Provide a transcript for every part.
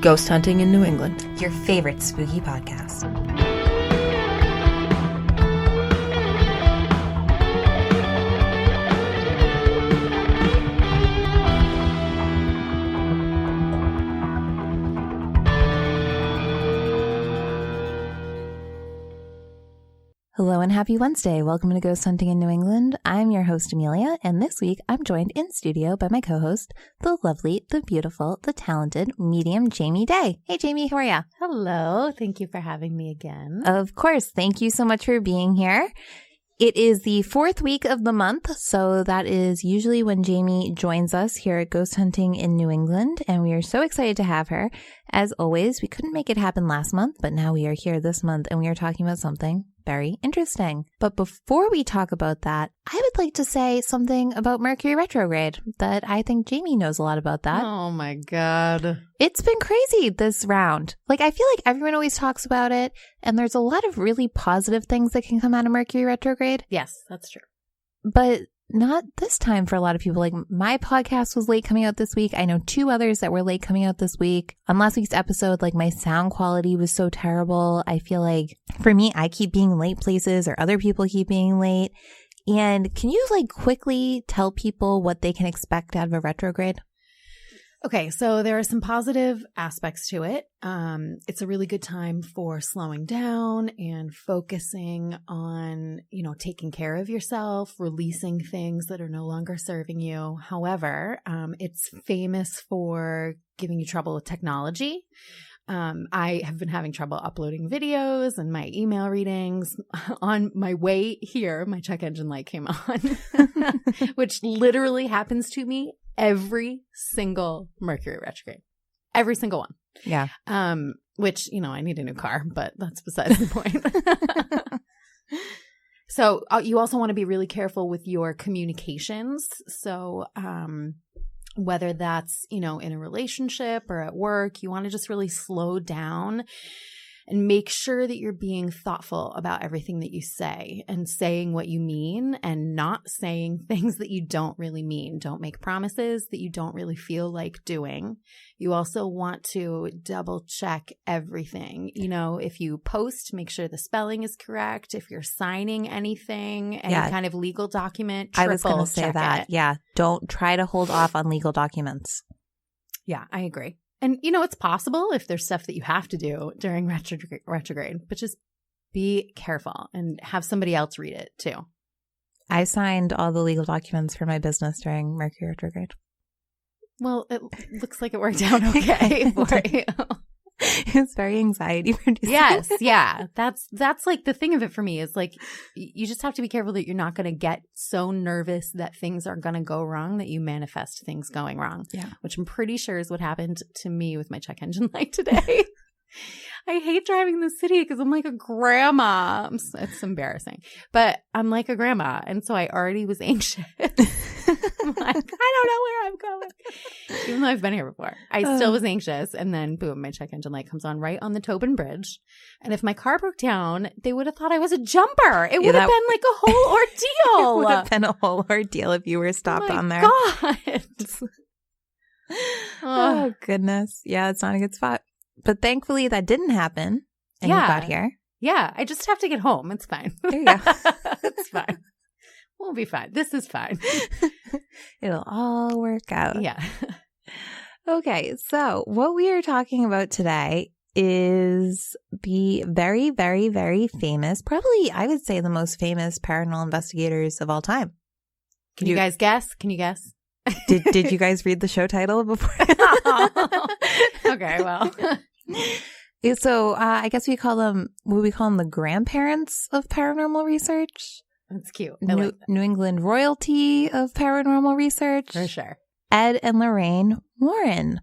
Ghost Hunting in New England. Your favorite spooky podcast. Hello and happy Wednesday. Welcome to Ghost Hunting in New England. I'm your host, Amelia, and this week I'm joined in studio by my co-host, the lovely, the beautiful, the talented medium Jamie Day. Hey, Jamie, how are ya? Hello. Thank you for having me again. Of course. Thank you so much for being here. It is the fourth week of the month, so that is usually when Jamie joins us here at Ghost Hunting in New England, and we are so excited to have her. As always, we couldn't make it happen last month, but now we are here this month, and we are talking about something very interesting. But before we talk about that, I would like to say something about Mercury retrograde that I think Jamie knows a lot about that. Oh my God. It's been crazy this round. Like, I feel like everyone always talks about it, and there's a lot of really positive things that can come out of Mercury retrograde. Yes, that's true. But not this time for a lot of people. Like, my podcast was late coming out this week. I know two others that were late coming out this week. On last week's episode, like, my sound quality was so terrible. I feel like for me, I keep being late places or other people keep being late. And can you like quickly tell people what they can expect out of a retrograde? Okay, so there are some positive aspects to it. It's a really good time for slowing down and focusing on, taking care of yourself, releasing things that are no longer serving you. However, it's famous for giving you trouble with technology. I have been having trouble uploading videos and my email readings. On my way here, my check engine light came on, which literally happens to me every single Mercury retrograde. Every single one. Yeah. Which, I need a new car, but that's besides the point. So you also want to be really careful with your communications. So, whether that's, in a relationship or at work, you want to just really slow down and make sure that you're being thoughtful about everything that you say and saying what you mean and not saying things that you don't really mean. Don't make promises that you don't really feel like doing. You also want to double check everything. If you post, make sure the spelling is correct. If you're signing any kind of legal document, triple I was going to say that. it. Yeah. Don't try to hold off on legal documents. Yeah, I agree. And, it's possible if there's stuff that you have to do during retrograde, but just be careful and have somebody else read it too. I signed all the legal documents for my business during Mercury retrograde. Well, it looks like it worked out okay for you. It's very anxiety producing. Yes, yeah. That's like the thing of it for me is like you just have to be careful that you're not going to get so nervous that things are going to go wrong that you manifest things going wrong. Yeah. Which I'm pretty sure is what happened to me with my check engine light today. I hate driving the city because I'm like a grandma. It's embarrassing. But I'm like a grandma. And so I already was anxious. I'm like, I don't know where I'm going. Even though I've been here before. I still was anxious. And then, boom, my check engine light comes on right on the Tobin Bridge. And if my car broke down, they would have thought I was a jumper. It would have been like a whole ordeal. It would have been a whole ordeal if you were stopped on there. God. Oh, goodness. Yeah, it's not a good spot. But thankfully that didn't happen. And you got here. Yeah, I just have to get home. It's fine. There you go. It's fine. We'll be fine. This is fine. It'll all work out. Yeah. Okay, so what we are talking about today is the very, very, very famous, probably I would say the most famous paranormal investigators of all time. Can you guys guess? Can you guess? Did you guys read the show title before? Okay, well. So I guess we call them the grandparents of paranormal research? That's cute. New England royalty of paranormal research. For sure. Ed and Lorraine Warren,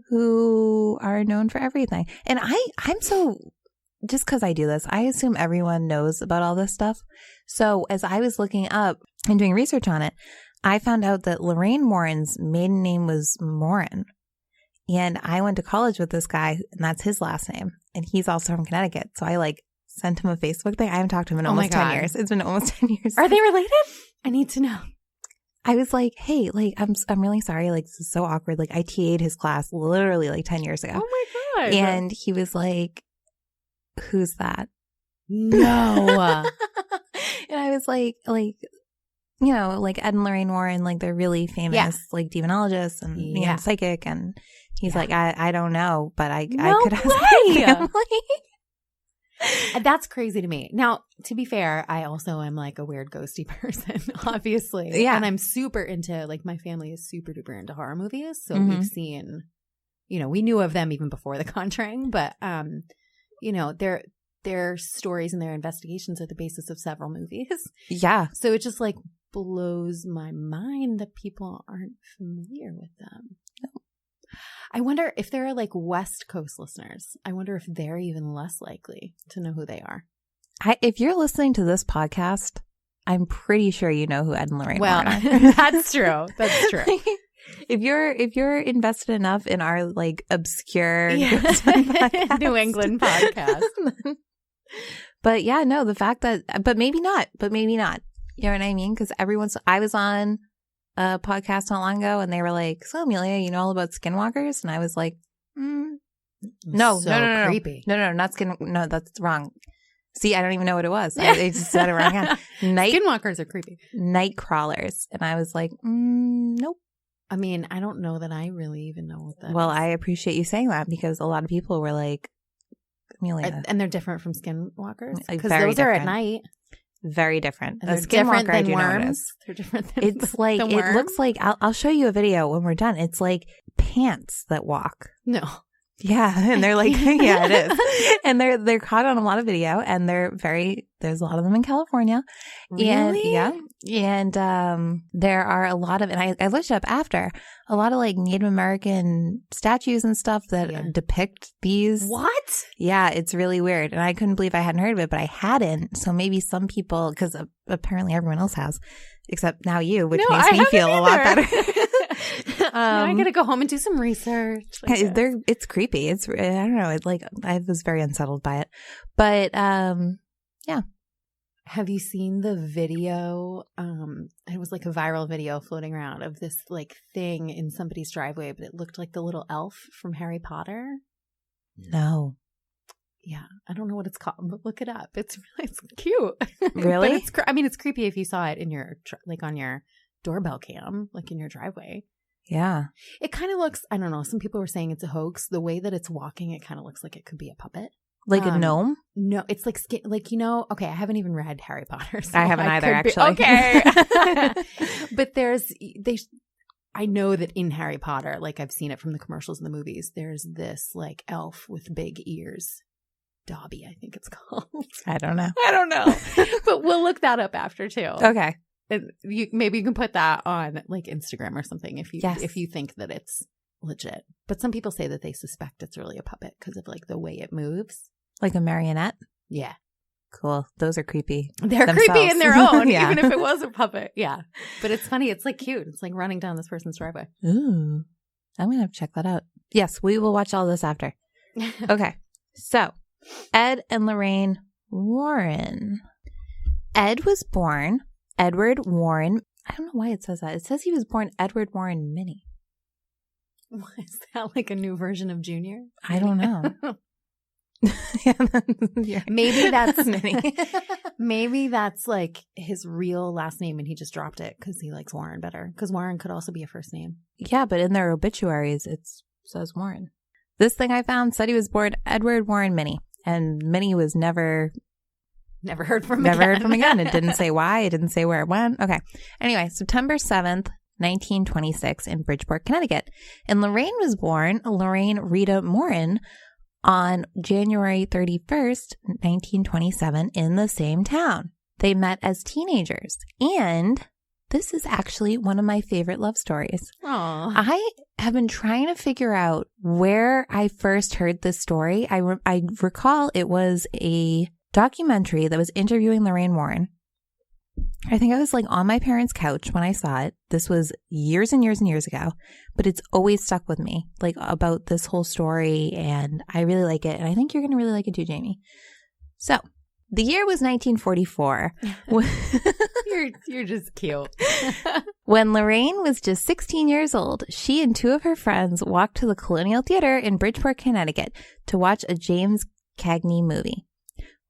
who are known for everything. And I'm so, just because I do this, I assume everyone knows about all this stuff. So as I was looking up and doing research on it, I found out that Lorraine Warren's maiden name was Morin. And I went to college with this guy, and that's his last name. And he's also from Connecticut. So I sent him a Facebook thing. I haven't talked to him in almost 10 years. It's been almost 10 years. Are they related? I need to know. I was like, hey, like, I'm really sorry. Like, this is so awkward. Like, I TA'd his class literally like 10 years ago. Oh my God. And he was like, who's that? No. And I was like, you know, like Ed and Lorraine Warren, like they're really famous, like demonologists and you know, psychic. And he's like, I don't know, but I could ask my family. That's crazy to me. Now, to be fair, I also am like a weird ghosty person, obviously. Yeah. And I'm super into, like, my family is super duper into horror movies. So we've seen, you know, we knew of them even before The Conjuring, but, you know, their stories and their investigations are the basis of several movies. Yeah. So it just like blows my mind that people aren't familiar with them. I wonder if there are like West Coast listeners. I wonder if they're even less likely to know who they are. If you're listening to this podcast, I'm pretty sure you know who Ed and Lorraine Warren are. That's true. That's true. If you're invested enough in our like obscure New England podcast. But yeah, no, the fact that, but maybe not. You know what I mean? Because I was on a podcast not long ago and they were like, so Amelia, you know all about skinwalkers? And I was like, no, creepy. No, not skin. No, that's wrong. See, I don't even know what it was. I just said it wrong. Skinwalkers are creepy. Night crawlers. And I was like, nope. I mean, I don't know that I really even know what that is. Well, I appreciate you saying that because a lot of people were like, Amelia. And they're different from skinwalkers? Because very those are at different. night. Very different. And they're different than worms. They're different than It's like, than it worms. looks like, I'll show you a video when we're done. It's like pants that walk. No. Yeah. And they're like, yeah, it is. And they're caught on a lot of video and there's a lot of them in California. Really? And, yeah. And there are a lot of, and I looked up after, a lot of like Native American statues and stuff that depict these. What? Yeah, it's really weird. And I couldn't believe I hadn't heard of it, but I hadn't. So maybe some people, because apparently everyone else has, except now you, which makes me feel a lot better. Now I gotta go home and do some research. It's creepy. I don't know. I was very unsettled by it, but yeah. Have you seen the video? It was like a viral video floating around of this like thing in somebody's driveway, but it looked like the little elf from Harry Potter. No. Yeah, I don't know what it's called, but look it up. It's cute. Really? But it's creepy if you saw it in your on your doorbell cam, like in your driveway. Yeah. It kind of looks, I don't know, some people were saying it's a hoax. The way that it's walking, it kind of looks like it could be a puppet. Like a gnome? No, it's like skin, like, you know, okay, I haven't even read Harry Potter. So I haven't either, actually. Okay. But I know that in Harry Potter, like I've seen it from the commercials and the movies, there's this like elf with big ears. Dobby, I think it's called. I don't know. But we'll look that up after too. Okay. Maybe you can put that on like Instagram or something if you think that it's legit. But some people say that they suspect it's really a puppet because of like the way it moves. Like a marionette? Yeah. Cool. Those are creepy. They're themselves. creepy in their own, Yeah. even if it was a puppet. Yeah. But it's funny. It's like cute. It's like running down this person's driveway. Ooh. I'm going to have to check that out. Yes, we will watch all this after. Okay. So, Ed and Lorraine Warren. Ed was born Edward Warren. I don't know why it says that. It says he was born Edward Warren Minnie. Is that like a new version of Junior? I don't know. Maybe that's Minnie. Maybe that's like his real last name and he just dropped it because he likes Warren better. Because Warren could also be a first name. Yeah, but in their obituaries, it says Warren. This thing I found said he was born Edward Warren Minnie. And Minnie was never heard from again. It didn't say why. It didn't say where it went. Okay. Anyway, September 7th, 1926 in Bridgeport, Connecticut. And Lorraine was born Lorraine Rita Morin on January 31st, 1927 in the same town. They met as teenagers. And this is actually one of my favorite love stories. Aww. I have been trying to figure out where I first heard this story. I recall it was a documentary that was interviewing Lorraine Warren. I think I was like on my parents' couch when I saw it. This was years and years and years ago, but it's always stuck with me, like about this whole story, and I really like it, and I think you're going to really like it too, Jamie. So, The year was 1944. You're just cute. When Lorraine was just 16 years old, she and two of her friends walked to the Colonial Theater in Bridgeport, Connecticut to watch a James Cagney movie.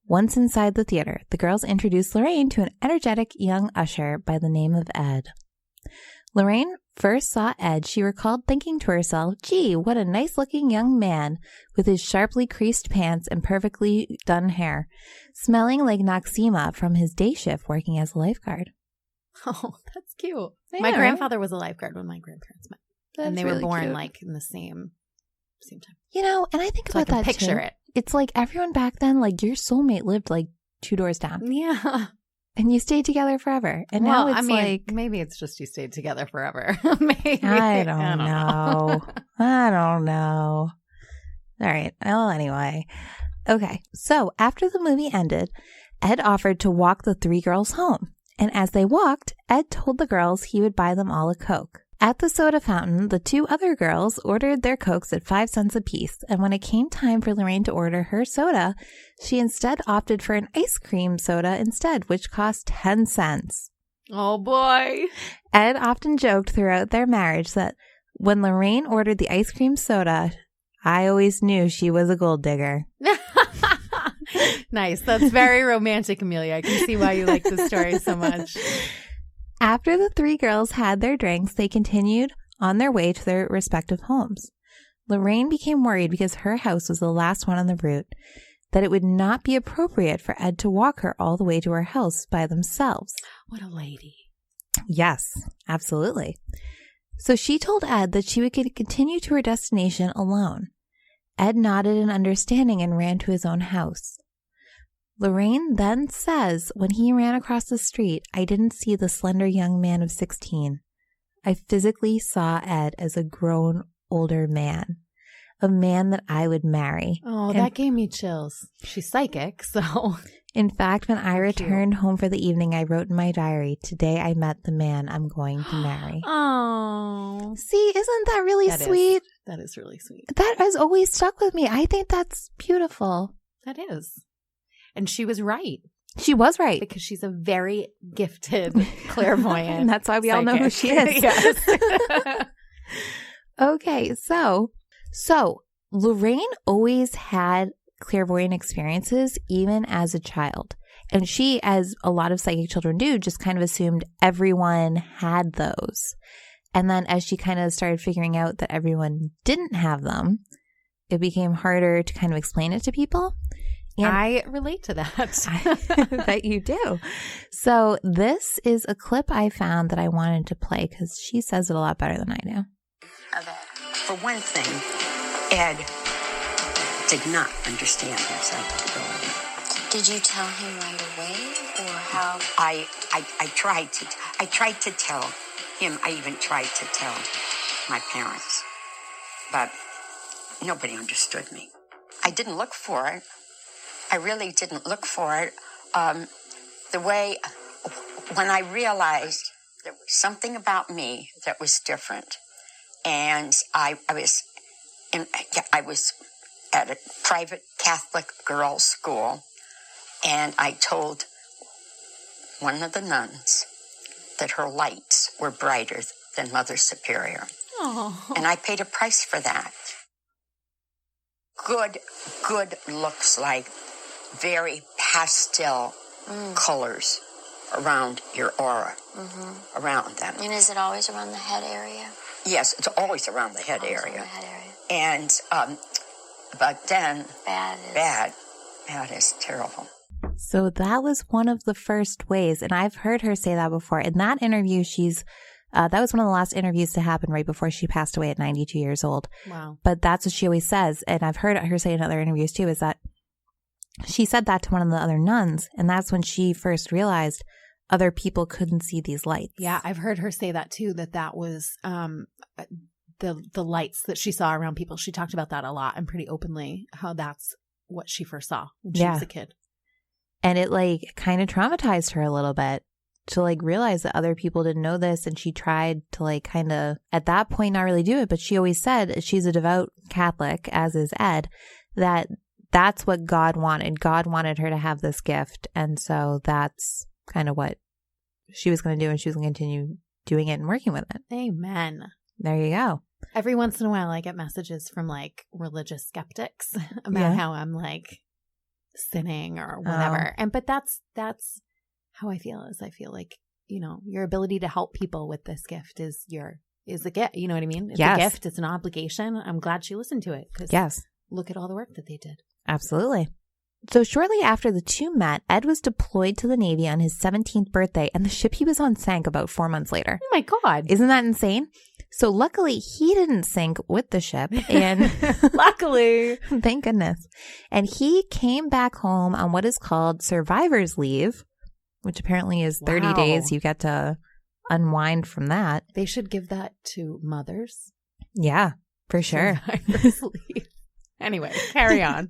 Once inside the theater, the girls introduced Lorraine to an energetic young usher by the name of Ed. Lorraine first saw Ed, she recalled thinking to herself, gee, what a nice-looking young man with his sharply creased pants and perfectly done hair, smelling like Noxema from his day shift working as a lifeguard. Oh, that's cute. Yeah, my right? grandfather was a lifeguard when my grandparents met. That's and they really were born cute. like in the same time. You know, and I think So I about can that picture too. it. It's like everyone back then, like your soulmate lived like 2 doors down. Yeah. And you stayed together forever. And now it's like... maybe it's just you stayed together forever. Maybe. I don't know. I don't know. All right. Well, anyway. Okay. So after the movie ended, Ed offered to walk the 3 girls home. And as they walked, Ed told the girls he would buy them all a Coke. At the soda fountain, the 2 other girls ordered their Cokes at 5 cents apiece. And when it came time for Lorraine to order her soda, she instead opted for an ice cream soda instead, which cost 10 cents. Oh, boy. Ed often joked throughout their marriage that when Lorraine ordered the ice cream soda, I always knew she was a gold digger. Nice. That's very romantic, Amelia. I can see why you like this story so much. After the 3 girls had their drinks, they continued on their way to their respective homes. Lorraine became worried because her house was the last one on the route, that it would not be appropriate for Ed to walk her all the way to her house by themselves. What a lady. Yes, absolutely. So she told Ed that she would continue to her destination alone. Ed nodded in understanding and ran to his own house. Lorraine then says, when he ran across the street, I didn't see the slender young man of 16. I physically saw Ed as a grown, older man, a man that I would marry. Oh, And that gave me chills. She's psychic, so. in fact, when I Cute. returned home for the evening, I wrote in my diary, today I met the man I'm going to marry. Oh. See, isn't that really sweet? That is really sweet. That has always stuck with me. I think that's beautiful. That is. And she was right. She was right. Because she's a very gifted clairvoyant. And that's why we all know who she is. Yes. Okay, so Lorraine always had clairvoyant experiences, even as a child. And she, as a lot of psychic children do, just kind of assumed everyone had those. And then as she kind of started figuring out that everyone didn't have them, it became harder to kind of explain it to people. And I relate to that. I bet you do. So this is a clip I found that I wanted to play because she says it a lot better than I do. For one thing, Ed did not understand his psychic ability. Did you tell him right away, or how? I tried to tell him. I even tried to tell my parents, but nobody understood me. I didn't look for it. I really didn't look for it. When I realized there was something about me that was different, and I was at a private Catholic girls' school, and I told one of the nuns that her lights were brighter than Mother Superior. Oh. And I paid a price for that. Good looks like very pastel colors around your aura, around them. And is it always around the head area? Yes, it's always around the head Always area. around the head area. And, but then, Bad is terrible. So that was one of the first ways, and I've heard her say that before. In that interview, that was one of the last interviews to happen right before she passed away at 92 years old. Wow. But that's what she always says, and I've heard her say in other interviews too, is that she said that to one of the other nuns, and that's when she first realized other people couldn't see these lights. Yeah, I've heard her say that too, that was the lights that she saw around people. She talked about that a lot and pretty openly, how that's what she first saw when she was a kid. And it kind of traumatized her a little bit to realize that other people didn't know this. And she tried to kind of at that point not really do it. But she always said, she's a devout Catholic, as is Ed, that that's what God wanted. God wanted her to have this gift. And so that's kind of what she was going to do. And she was going to continue doing it and working with it. Amen. There you go. Every once in a while, I get messages from like religious skeptics about how I'm like sinning or whatever. But that's how I feel. Is I feel like, you know, your ability to help people with this gift is a gift. You know what I mean? It's a gift. It's an obligation. I'm glad she listened to it. Because look at all the work that they did. Absolutely. So shortly after the two met, Ed was deployed to the Navy on his 17th birthday, and the ship he was on sank about 4 months later. Oh my God. Isn't that insane? So luckily, he didn't sink with the ship. And luckily. Thank goodness. And he came back home on what is called survivor's leave, which apparently is 30 days. You get to unwind from that. They should give that to mothers. Yeah, for sure. Survivor's leave. Anyway, carry on.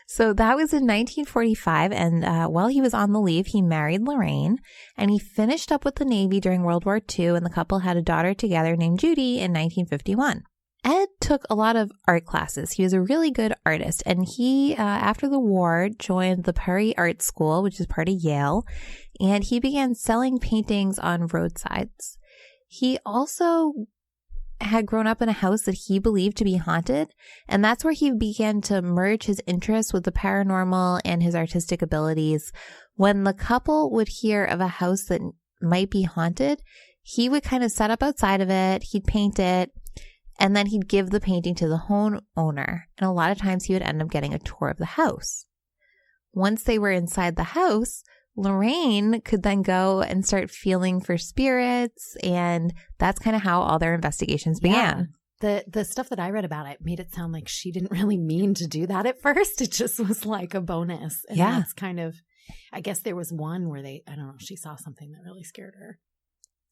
So that was in 1945, and while he was on the leave, he married Lorraine, and he finished up with the Navy during World War II, and the couple had a daughter together named Judy in 1951. Ed took a lot of art classes. He was a really good artist, and he, after the war, joined the Perry Art School, which is part of Yale, and he began selling paintings on roadsides. He also had grown up in a house that he believed to be haunted, and that's where he began to merge his interests with the paranormal and his artistic abilities. When the couple would hear of a house that might be haunted, he would kind of set up outside of it, he'd paint it, and then he'd give the painting to the homeowner. And a lot of times he would end up getting a tour of the house. Once they were inside the house, Lorraine could then go and start feeling for spirits, and that's kind of how all their investigations began. The stuff that I read about it made it sound like she didn't really mean to do that at first. It just was like a bonus. And that's kind of, I guess there was one where I don't know, she saw something that really scared her.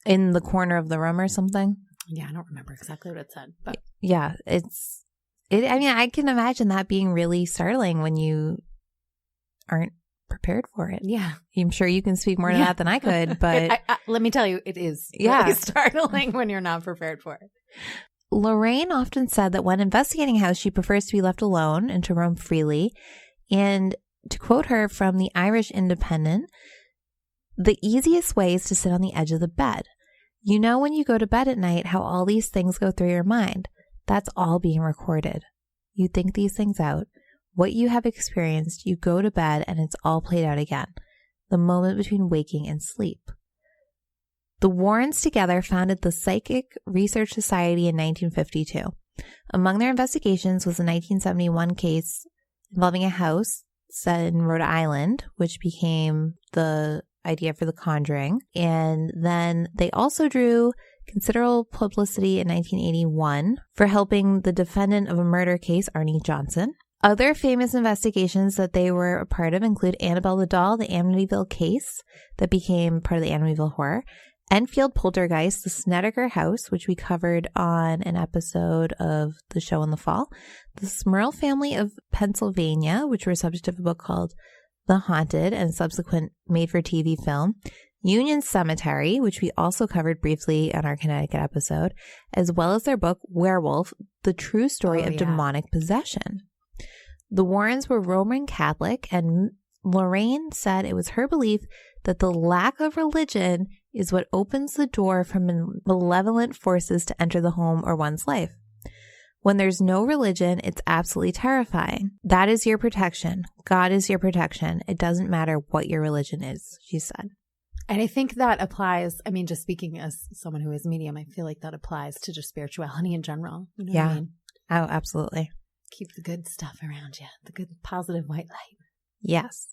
In the corner of the room or something? Yeah, I don't remember exactly what it said. But yeah, I mean, I can imagine that being really startling when you aren't prepared for it. Yeah. I'm sure you can speak more to that than I could, but let me tell you, it is really startling when you're not prepared for it. Lorraine often said that when investigating a house, she prefers to be left alone and to roam freely. And to quote her from the Irish Independent, the easiest way is to sit on the edge of the bed. You know, when you go to bed at night, how all these things go through your mind. That's all being recorded. You think these things out. What you have experienced, you go to bed and it's all played out again. The moment between waking and sleep. The Warrens together founded the Psychic Research Society in 1952. Among their investigations was a 1971 case involving a house set in Rhode Island, which became the idea for The Conjuring. And then they also drew considerable publicity in 1981 for helping the defendant of a murder case, Arnie Johnson. Other famous investigations that they were a part of include Annabelle the Doll, the Amityville case that became part of the Amityville Horror, Enfield Poltergeist, the Snedeker House, which we covered on an episode of the show in the fall, the Smurl family of Pennsylvania, which were a subject of a book called The Haunted and subsequent made-for-TV film, Union Cemetery, which we also covered briefly on our Connecticut episode, as well as their book Werewolf, the true story of demonic possession. The Warrens were Roman Catholic, and Lorraine said it was her belief that the lack of religion is what opens the door for malevolent forces to enter the home or one's life. When there's no religion, it's absolutely terrifying. That is your protection. God is your protection. It doesn't matter what your religion is, she said. And I think that applies, I mean, just speaking as someone who is a medium, I feel like that applies to just spirituality in general. You know what I mean? Oh, absolutely. Keep the good stuff around you, the good positive white light. Yes.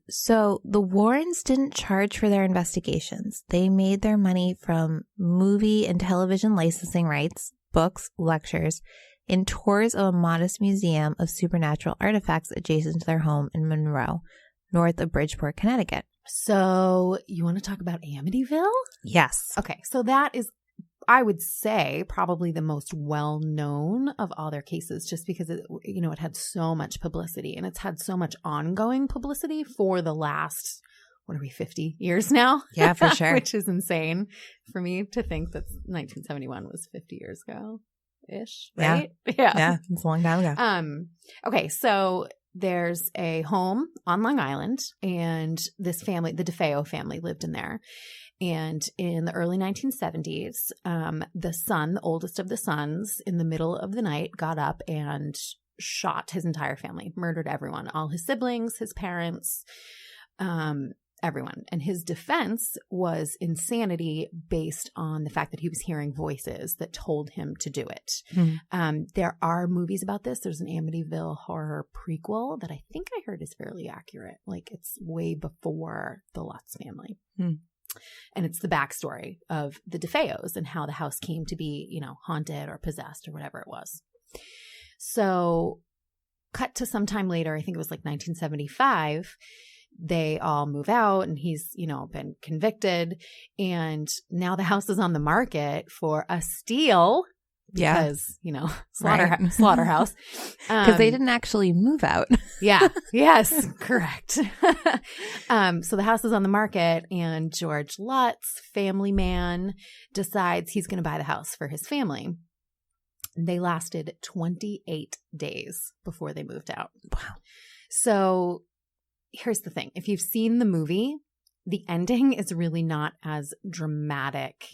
So the Warrens didn't charge for their investigations. They made their money from movie and television licensing rights, books, lectures, and tours of a modest museum of supernatural artifacts adjacent to their home in Monroe, north of Bridgeport, Connecticut. So you want to talk about Amityville? Yes. Okay. So that is, I would say, probably the most well-known of all their cases, just because it had so much publicity, and it's had so much ongoing publicity for the last, 50 years now? Yeah, for sure. Which is insane for me to think that 1971 was 50 years ago-ish, right? Yeah, it's a long time ago. Okay, so there's a home on Long Island, and this family, the DeFeo family, lived in there. And in the early 1970s, the son, the oldest of the sons, in the middle of the night, got up and shot his entire family, murdered everyone, all his siblings, his parents, everyone. And his defense was insanity based on the fact that he was hearing voices that told him to do it. There are movies about this. There's an Amityville horror prequel that I think I heard is fairly accurate. Like, it's way before the Lutz family. And it's the backstory of the DeFeos and how the house came to be, you know, haunted or possessed or whatever it was. So cut to some time later, I think it was like 1975, they all move out, and he's, you know, been convicted. And now the house is on the market for a steal. Yeah. Because, you know, slaughterhouse. Because they didn't actually move out. Yeah. Yes. Correct. So the house is on the market, and George Lutz, family man, decides he's going to buy the house for his family. They lasted 28 days before they moved out. Wow. So here's the thing. If you've seen the movie, the ending is really not as dramatic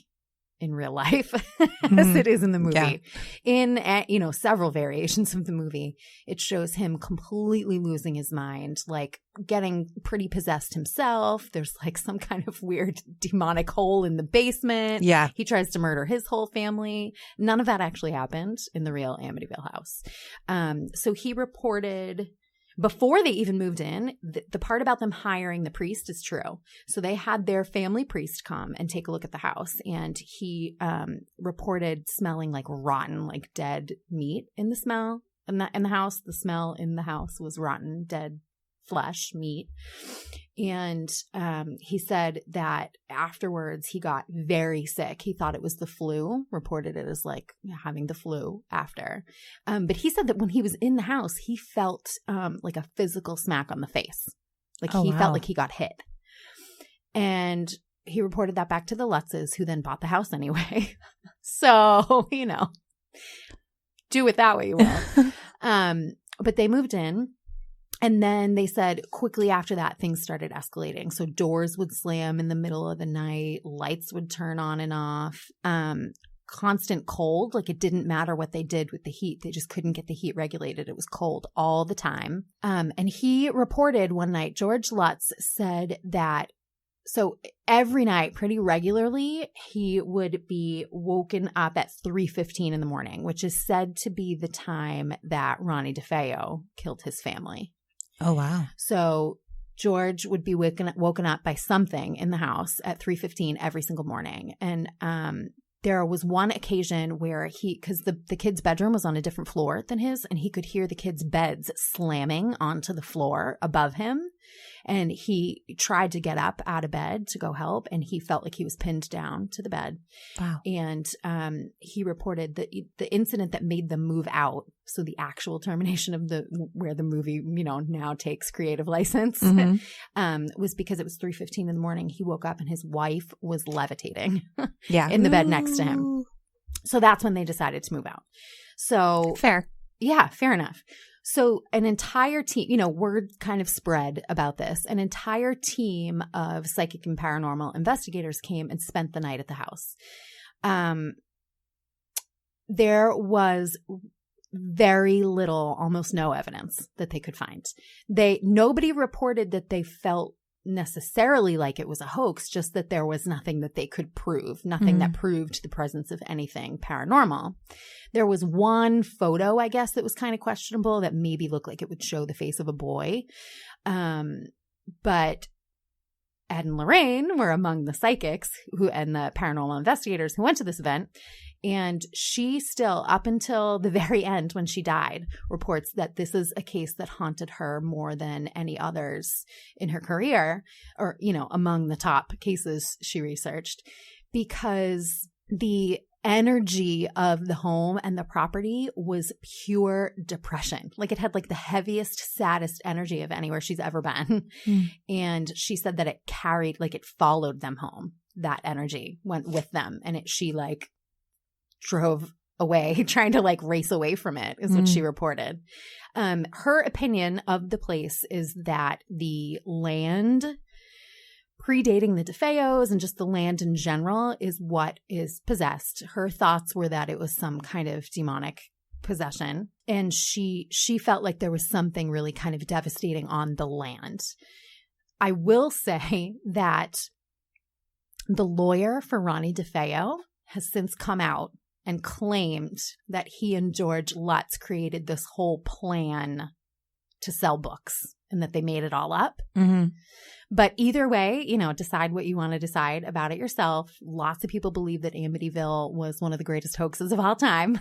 in real life as it is in the movie. Yeah. In, you know, several variations of the movie, it shows him completely losing his mind, like getting pretty possessed himself. There's like some kind of weird demonic hole in the basement. Yeah. He tries to murder his whole family. None of that actually happened in the real Amityville house. So he reported, before they even moved in, the part about them hiring the priest is true. So they had their family priest come and take a look at the house, and he reported smelling like rotten, like dead meat in the smell in the house. The smell in the house was rotten, dead flesh, meat. And he said that afterwards he got very sick. He thought it was the flu, reported it as like having the flu after. But he said that when he was in the house, he felt like a physical smack on the face. Like he felt like he got hit. And he reported that back to the Lutzes, who then bought the house anyway. So, you know, do with that what you will. But they moved in. And then they said quickly after that, things started escalating. So doors would slam in the middle of the night. Lights would turn on and off. Constant cold. Like, it didn't matter what they did with the heat. They just couldn't get the heat regulated. It was cold all the time. And he reported one night, George Lutz said that, so every night, pretty regularly, he would be woken up at 3:15 in the morning, which is said to be the time that Ronnie DeFeo killed his family. Oh, wow. So George would be woken up by something in the house at 3:15 every single morning. And there was one occasion where because the kid's bedroom was on a different floor than his, and he could hear the kids' beds slamming onto the floor above him. And he tried to get up out of bed to go help, and he felt like he was pinned down to the bed. Wow. And he reported that the incident that made them move out, so the actual termination of where the movie, you know, now takes creative license, was because it was 3:15 in the morning. He woke up and his wife was levitating in the bed next to him. So that's when they decided to move out. So fair. Yeah, fair enough. So an entire team, you know, word kind of spread about this. An entire team of psychic and paranormal investigators came and spent the night at the house. There was very little, almost no evidence that they could find. Nobody reported that they felt necessarily like it was a hoax, just that there was nothing that they could prove, nothing that proved the presence of anything paranormal. There was one photo, I guess, that was kind of questionable, that maybe looked like it would show the face of a boy. But Ed and Lorraine were among the psychics and the paranormal investigators who went to this event. And she still, up until the very end when she died, reports that this is a case that haunted her more than any others in her career, or, you know, among the top cases she researched, because the energy of the home and the property was pure depression. Like, it had like the heaviest, saddest energy of anywhere she's ever been. And she said that it carried, like it followed them home. That energy went with them. And she like drove away, trying to like race away from it, is what she reported. Her opinion of the place is that the land predating the DeFeos and just the land in general is what is possessed. Her thoughts were that it was some kind of demonic possession, and she felt like there was something really kind of devastating on the land. I will say that the lawyer for Ronnie DeFeo has since come out and claimed that he and George Lutz created this whole plan to sell books and that they made it all up. Mm-hmm. But either way, you know, decide what you want to decide about it yourself. Lots of people believe that Amityville was one of the greatest hoaxes of all time.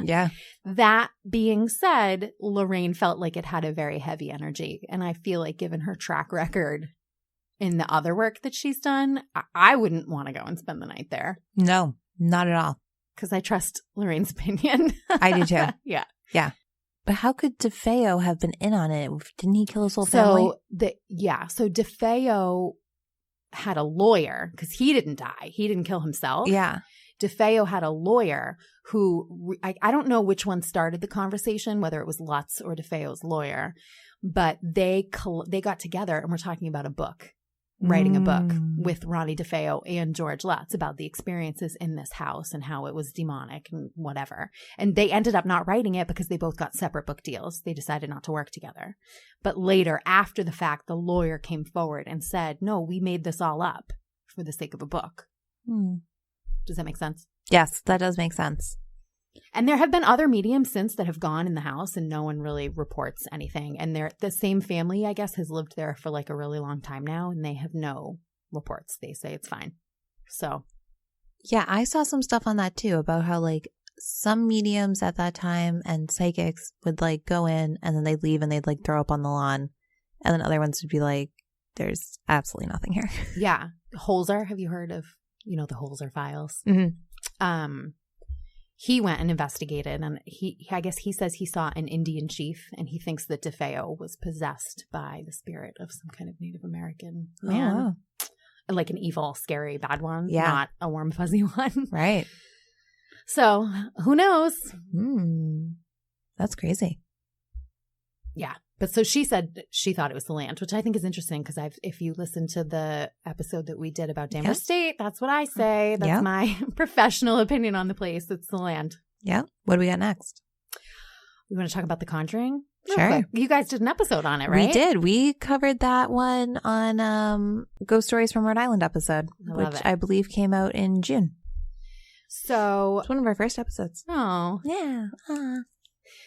Yeah. That being said, Lorraine felt like it had a very heavy energy. And I feel like given her track record in the other work that she's done, I wouldn't want to go and spend the night there. No, not at all. Because I trust Lorraine's opinion. I do too. Yeah. Yeah. But how could DeFeo have been in on it? Didn't he kill his whole family? So DeFeo had a lawyer because he didn't die. He didn't kill himself. Yeah. DeFeo had a lawyer who, I don't know which one started the conversation, whether it was Lutz or DeFeo's lawyer, but they got together and were talking about a book. Writing a book with Ronnie DeFeo and George Lutz about the experiences in this house and how it was demonic and whatever. And they ended up not writing it because they both got separate book deals. They decided not to work together. But later, after the fact, the lawyer came forward and said, no, we made this all up for the sake of a book. Does that make sense? Yes, that does make sense. And there have been other mediums since that have gone in the house and no one really reports anything. And the same family, I guess, has lived there for like a really long time now and they have no reports. They say it's fine. So. Yeah, I saw some stuff on that too about how like some mediums at that time and psychics would like go in and then they'd leave and they'd like throw up on the lawn. And then other ones would be like, there's absolutely nothing here. Yeah. Holzer, have you heard of, the Holzer files? Mm-hmm. He went and investigated, and I guess he says he saw an Indian chief, and he thinks that DeFeo was possessed by the spirit of some kind of Native American man. Oh, wow. Like an evil, scary, bad one, Yeah. not a warm, fuzzy one. Right. So, who knows? That's crazy. Yeah. But so she said she thought it was the land, which I think is interesting because if you listen to the episode that we did about Danvers State, that's what I say. That's my professional opinion on the place. It's the land. Yeah. What do we got next? You want to talk about The Conjuring? Sure. Okay. You guys did an episode on it, right? We did. We covered that one on Ghost Stories from Rhode Island episode, which I believe came out in June. So it's one of our first episodes. Oh. Yeah.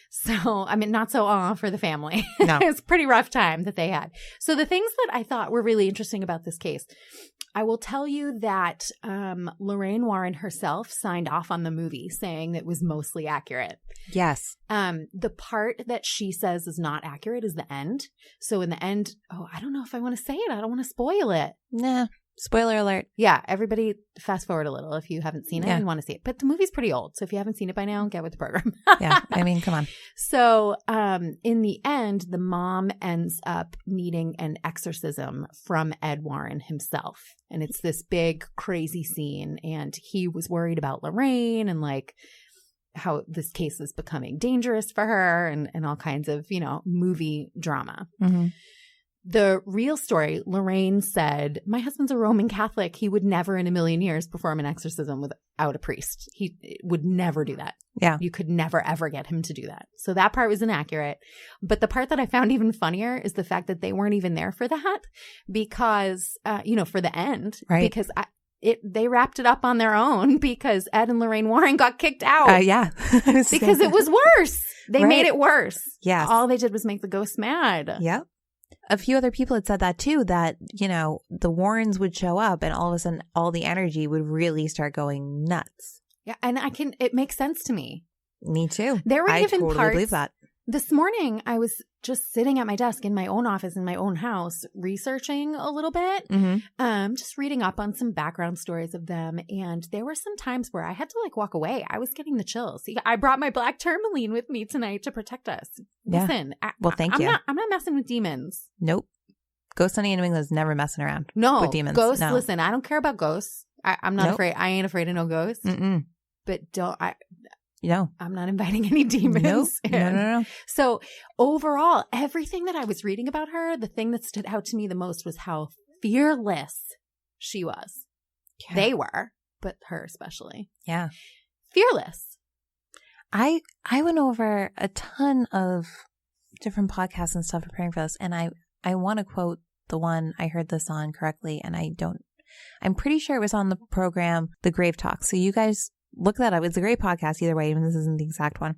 So, I mean, not so for the family. No. It's a pretty rough time that they had. So the things that I thought were really interesting about this case, I will tell you that Lorraine Warren herself signed off on the movie saying that it was mostly accurate. Yes. The part that she says is not accurate is the end. So in the end, I don't know if I want to say it. I don't want to spoil it. Nah. Spoiler alert. Yeah, everybody fast forward a little if you haven't seen it and want to see it. But the movie's pretty old, so if you haven't seen it by now, get with the program. Yeah, I mean, come on. So in the end, the mom ends up needing an exorcism from Ed Warren himself. And it's this big, crazy scene. And he was worried about Lorraine and like how this case is becoming dangerous for her and all kinds of, movie drama. Mm-hmm. The real story, Lorraine said, my husband's a Roman Catholic. He would never in a million years perform an exorcism without a priest. He would never do that. Yeah. You could never, ever get him to do that. So that part was inaccurate. But the part that I found even funnier is the fact that they weren't even there for that because, for the end. Right. Because they wrapped it up on their own because Ed and Lorraine Warren got kicked out. Yeah. Because it was worse. They made it worse. Yes. All they did was make the ghost mad. Yep. A few other people had said that too, that, the Warrens would show up and all of a sudden all the energy would really start going nuts. Yeah. And it makes sense to me. Me too. There were even totally parts. Believe that. This morning, I was just sitting at my desk in my own office in my own house, researching a little bit, just reading up on some background stories of them. And there were some times where I had to walk away. I was getting the chills. I brought my black tourmaline with me tonight to protect us. Yeah. Listen, thank you. I'm not messing with demons. Nope. Ghost Hunting in New England is never messing around. No, with demons. Ghosts. No. Listen, I don't care about ghosts. I'm not afraid. I ain't afraid of no ghosts. Mm-mm. But No. I'm not inviting any demons. Nope. in. No. So overall, everything that I was reading about her, the thing that stood out to me the most was how fearless she was. Yeah. They were, but her especially. Yeah. Fearless. I went over a ton of different podcasts and stuff preparing for this, and I want to quote the one I heard this on correctly, and I'm pretty sure it was on the program, The Grave Talk. So you guys look that up. It's a great podcast either way, even if this isn't the exact one.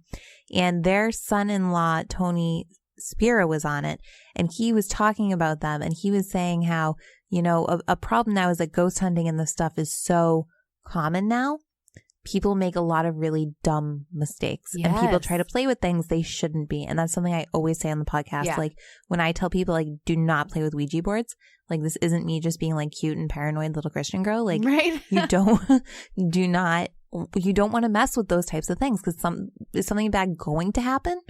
And their son-in-law, Tony Spira, was on it, and he was talking about them, and he was saying how, a problem now is that ghost hunting and this stuff is so common now. People make a lot of really dumb mistakes, and people try to play with things they shouldn't be. And that's something I always say on the podcast. Yeah. Like when I tell people, like, do not play with Ouija boards. Like, this isn't me just being like cute and paranoid little Christian girl. Like, right? you don't want to mess with those types of things, because is something bad going to happen?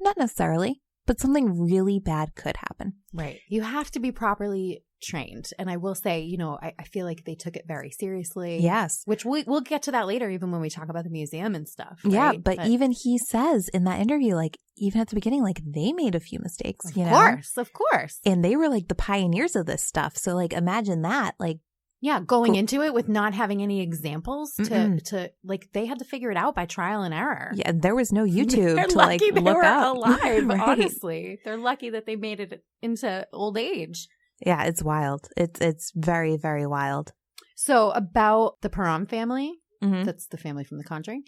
Not necessarily, but something really bad could happen. Right. You have to be properly trained. And I will say, I feel like they took it very seriously. Yes. Which we'll get to that later, even when we talk about the museum and stuff. Right? Yeah. But even he says in that interview, like, even at the beginning, like, they made a few mistakes, Of course. And they were like the pioneers of this stuff. So, like, imagine that. Like, yeah, going into it with not having any examples to like, they had to figure it out by trial and error. Yeah, there was no YouTube They're to lucky like they look were up. alive, Right. honestly. They're lucky that they made it into old age. Yeah, it's wild. It's very, very wild. So about the Perron family, Mhm. that's the family from The Conjuring,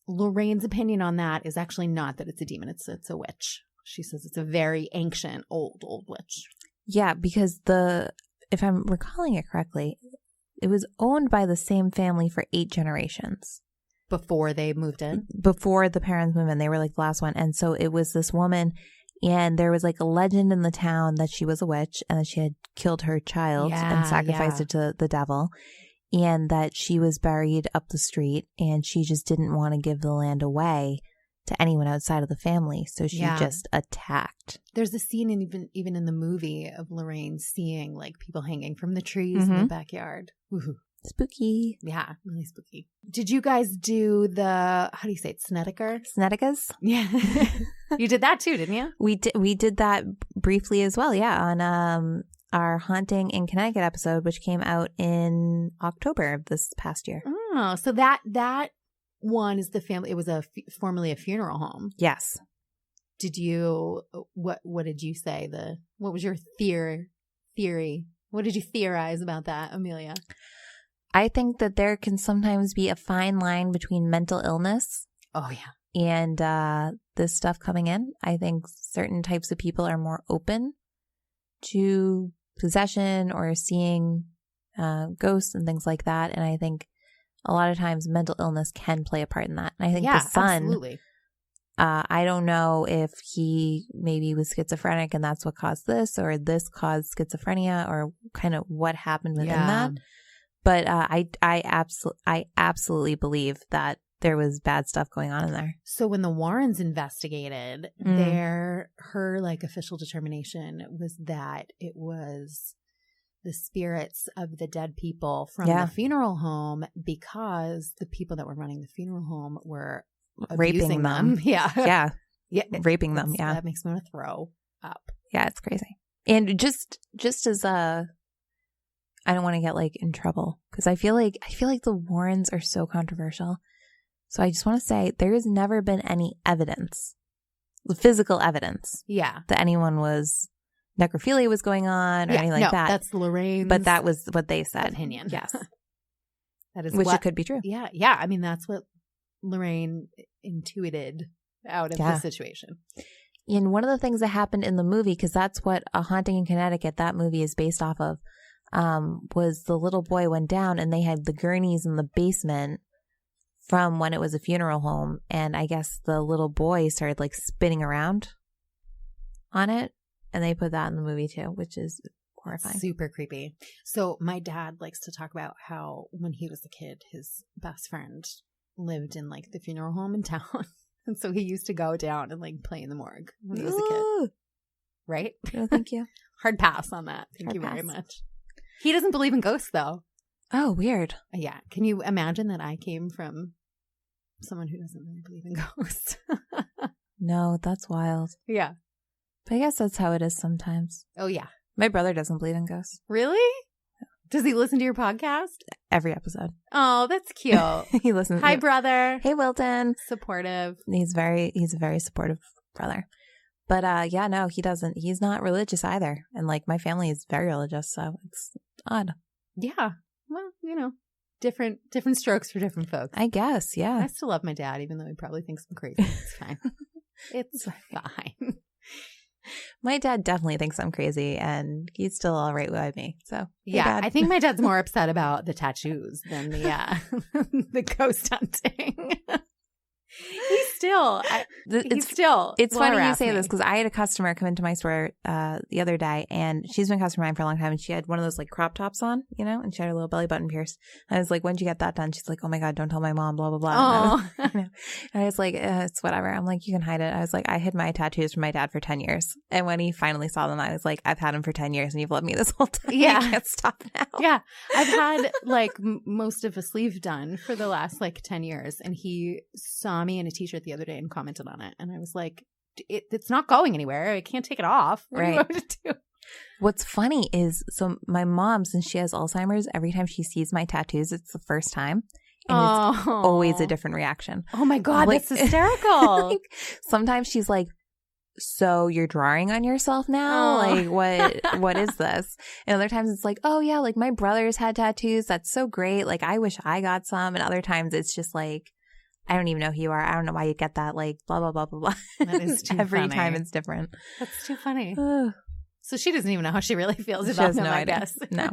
Lorraine's opinion on that is actually not that it's a demon, it's a witch. She says it's a very ancient, old witch. Yeah, because if I'm recalling it correctly, it was owned by the same family for 8 generations. Before they moved in? Before the parents moved in, they were like the last one. And so it was this woman, and there was like a legend in the town that she was a witch and that she had killed her child and sacrificed it to the devil, and that she was buried up the street, and she just didn't want to give the land away to anyone outside of the family. So she just attacked. There's a scene even in the movie of Lorraine seeing like people hanging from the trees in the backyard. Woohoo. Spooky. Yeah, really spooky. Did you guys do the, how do you say it, Snedeker? Snedicas? Yeah. You did that too, didn't you? We did that briefly as well, yeah, on our Haunting in Connecticut episode, which came out in October of this past year. Oh, so that one is the family. It was formerly a funeral home. Yes. Did you, what did you say? What was your theory? What did you theorize about that, Amelia? I think that there can sometimes be a fine line between mental illness. Oh, yeah. And this stuff coming in. I think certain types of people are more open to possession or seeing ghosts and things like that. And I think a lot of times mental illness can play a part in that. And I think the son, absolutely. I don't know if he maybe was schizophrenic and that's what caused this, or this caused schizophrenia, or kind of what happened within that. But I absolutely believe that there was bad stuff going on in there. So when the Warrens investigated, her like official determination was that it was the spirits of the dead people from the funeral home, because the people that were running the funeral home were raping them. Yeah. Raping them. Yeah. That makes me want to throw up. Yeah, it's crazy. And just as I don't want to get like in trouble, because I feel like the Warrens are so controversial. So I just want to say there has never been any evidence, physical evidence, that anyone necrophilia was going on or anything like that. That's Lorraine's. But that was what they said. Opinion. Yes. That is which it could be true. Yeah. Yeah. I mean, that's what Lorraine intuited out of the situation. And one of the things that happened in the movie, because that's what A Haunting in Connecticut, that movie is based off of, was the little boy went down and they had the gurneys in the basement from when it was a funeral home. And I guess the little boy started like spinning around on it. And they put that in the movie too, which is horrifying. Super creepy. So my dad likes to talk about how when he was a kid, his best friend lived in like the funeral home in town. And so he used to go down and like play in the morgue when he was a kid. Right? No, thank you. Hard pass on that. Thank you very much. He doesn't believe in ghosts though. Oh, weird. Yeah. Can you imagine that I came from someone who doesn't really believe in ghosts. No, that's wild. Yeah. But I guess that's how it is sometimes. Oh, yeah. My brother doesn't believe in ghosts. Really? Does he listen to your podcast? Every episode. Oh, that's cute. He listens. Hi, brother. Hey, Wilton. Supportive. He's a very supportive brother. But yeah, no, he doesn't. He's not religious either. And like my family is very religious, so it's odd. Yeah. Well, you know, different strokes for different folks. I guess, yeah. I still love my dad, even though he probably thinks I'm crazy. It's fine. It's fine. My dad definitely thinks I'm crazy, and he's still all right with me. So hey, yeah, Dad. I think my dad's more upset about the tattoos than the the ghost hunting. It's funny you say this because I had a customer come into my store the other day, and she's been a customer of mine for a long time, and she had one of those like crop tops on, you know, and she had her little belly button pierced. I was like, when'd you get that done? She's like, oh my God, don't tell my mom, blah, blah, blah. And I was like, it's whatever. I'm like, you can hide it. I was like, I hid my tattoos from my dad for 10 years. And when he finally saw them, I was like, I've had them for 10 years and you've loved me this whole time. Yeah. I can't stop now. Yeah. I've had like most of a sleeve done for the last like 10 years. And he saw me in a t-shirt the other day and commented on it. And I was like, it's not going anywhere. I can't take it off. What do you want me to do? What's funny is, so my mom, since she has Alzheimer's, every time she sees my tattoos, it's the first time. And it's always a different reaction. Oh my God, like, that's hysterical. Like, sometimes she's like, so you're drawing on yourself now? Like, what is this? And other times it's like, oh yeah, like my brother's had tattoos. That's so great. Like, I wish I got some. And other times it's just like, I don't even know who you are. I don't know why you get that. Like, blah, blah, blah, blah, blah. That is too Every funny. time it's different. That's too funny. So she doesn't even know how she really feels about him, I guess. No.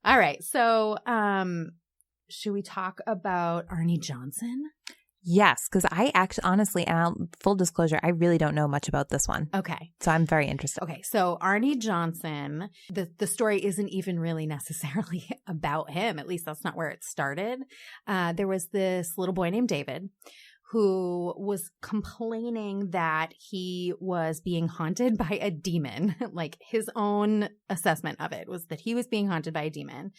All right. So should we talk about Arnie Johnson? Yes, because I actually, honestly, and full disclosure, I really don't know much about this one. Okay. So I'm very interested. Okay. So Arnie Johnson, the story isn't even really necessarily about him. At least that's not where it started. There was this little boy named David who was complaining that he was being haunted by a demon. Like his own assessment of it was that he was being haunted by a demon.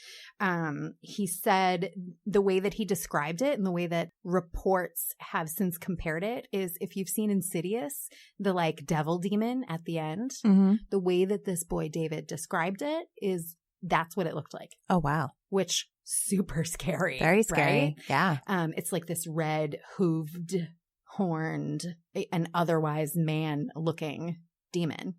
He said the way that he described it and the way that reports have since compared it is, if you've seen Insidious, the like devil demon at the end, the way that this boy David described it is that's what it looked like. Oh, wow. Which super scary. Very scary. Right? Yeah. It's like this red, hooved, horned, and otherwise man-looking demon.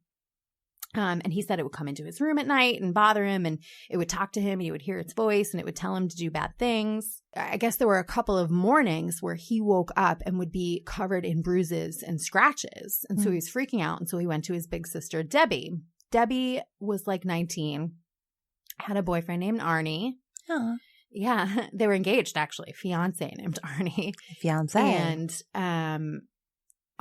And he said it would come into his room at night and bother him, and it would talk to him, and he would hear its voice, and it would tell him to do bad things. I guess there were a couple of mornings where he woke up and would be covered in bruises and scratches. And so he was freaking out, and so he went to his big sister, Debbie. Debbie was like 19, had a boyfriend named Arnie. Huh. Yeah, they were engaged, actually. Fiance named Arnie. Fiance. And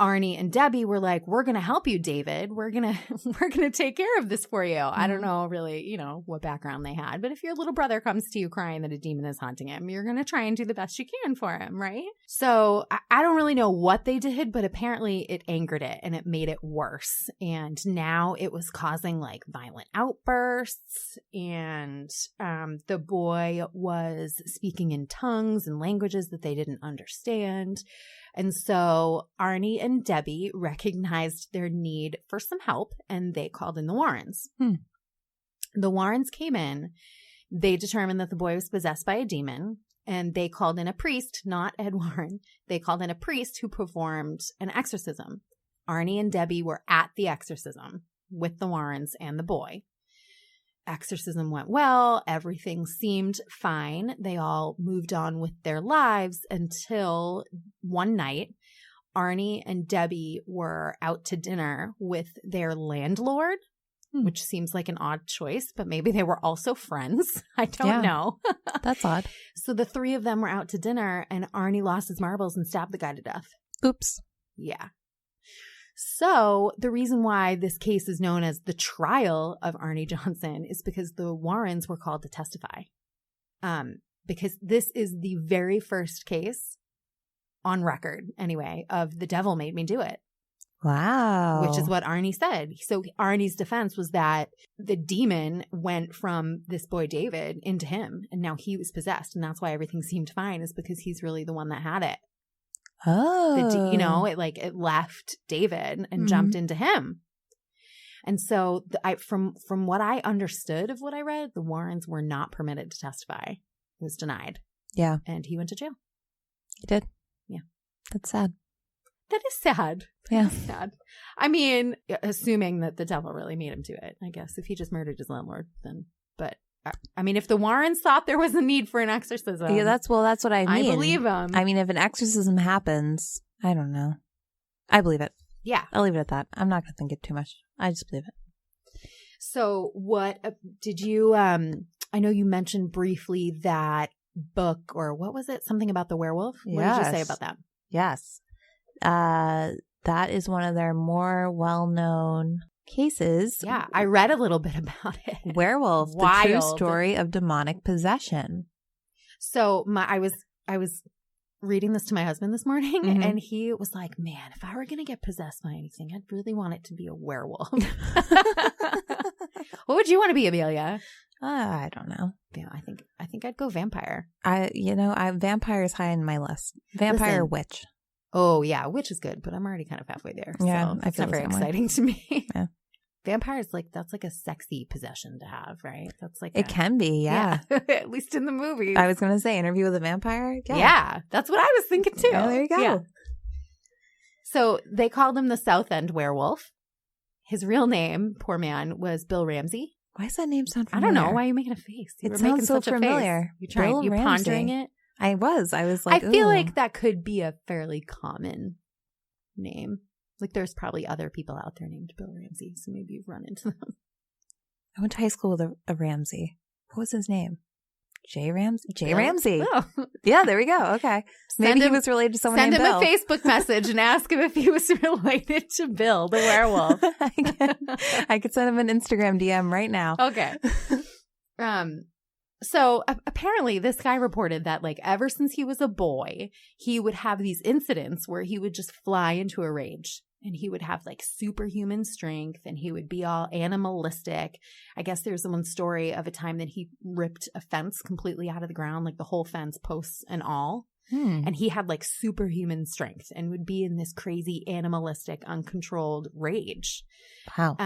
Arnie and Debbie were like, we're going to help you, David. We're going to take care of this for you. I don't know really, you know, what background they had. But if your little brother comes to you crying that a demon is haunting him, you're going to try and do the best you can for him, right? So I don't really know what they did, but apparently it angered it and it made it worse. And now it was causing like violent outbursts. And the boy was speaking in tongues and languages that they didn't understand. And so Arnie and Debbie recognized their need for some help, and they called in the Warrens. The Warrens came in. They determined that the boy was possessed by a demon, and they called in a priest, not Ed Warren. They called in a priest who performed an exorcism. Arnie and Debbie were at the exorcism with the Warrens and the boy. Exorcism went well. Everything seemed fine. They all moved on with their lives until one night, Arnie and Debbie were out to dinner with their landlord, which seems like an odd choice, but maybe they were also friends. I don't know. That's odd. So the three of them were out to dinner, and Arnie lost his marbles and stabbed the guy to death. Oops. Yeah. So the reason why this case is known as the trial of Arnie Johnson is because the Warrens were called to testify. Because this is the very first case on record, anyway, of the devil made me do it. Wow. which is what Arnie said. So Arnie's defense was that the demon went from this boy David into him, and now he was possessed, and that's why everything seemed fine, is because he's really the one that had it. Oh. It left David and jumped into him. And so from what I understood of what I read, the Warrens were not permitted to testify. It was denied. Yeah. And he went to jail. He did. Yeah. That's sad. That is sad. Yeah. That is sad. I mean, assuming that the devil really made him do it, I guess. If he just murdered his landlord, then. But I mean, if the Warrens thought there was a need for an exorcism, Yeah, that's what I mean. I believe him. I mean, if an exorcism happens, I don't know. I believe it. Yeah. I'll leave it at that. I'm not going to think it too much. I just believe it. So what did you, I know you mentioned briefly that book, or what was it? Something about the werewolf? What did you say about that? Yes. That is one of their more well-known cases. Yeah, I read a little bit about it. Werewolf, the true story of demonic possession. So I was reading this to my husband this morning, and he was like, man, if I were going to get possessed by anything, I'd really want it to be a werewolf. What would you want to be, Amelia? I don't know. Yeah, I think I'd go vampire. Vampire is high on my list. Vampire, witch. Oh yeah, witch is good, but I'm already kind of halfway there. Yeah, so I it's feel not very the same way. exciting to me. Yeah. Vampire is that's like a sexy possession to have, right? That's like It can be, yeah. At least in the movies. I was going to say Interview with a Vampire. Yeah, that's what I was thinking too. Yeah, there you go. Yeah. So they called him the South End Werewolf. His real name, poor man, was Bill Ramsey. Why does that name sound familiar? I don't know. Why are you making a face? You It were sounds making so such familiar. A face. You're pondering it. I was like, I feel ooh. like that could be a fairly common name. Like there's probably other people out there named Bill Ramsey, so maybe you've run into them. I went to high school with a Ramsey. What was his name? Jay Ramsey? Jay Ramsey. Oh. Yeah, there we go. Okay. Maybe he was related to someone named Bill. Send him a Facebook message and ask him if he was related to Bill, the werewolf. I could send him an Instagram DM right now. Okay. So apparently this guy reported that ever since he was a boy, he would have these incidents where he would just fly into a rage. And he would have superhuman strength, and he would be all animalistic. I guess there's one story of a time that he ripped a fence completely out of the ground, the whole fence, posts and all. And he had superhuman strength and would be in this crazy animalistic, uncontrolled rage. Wow.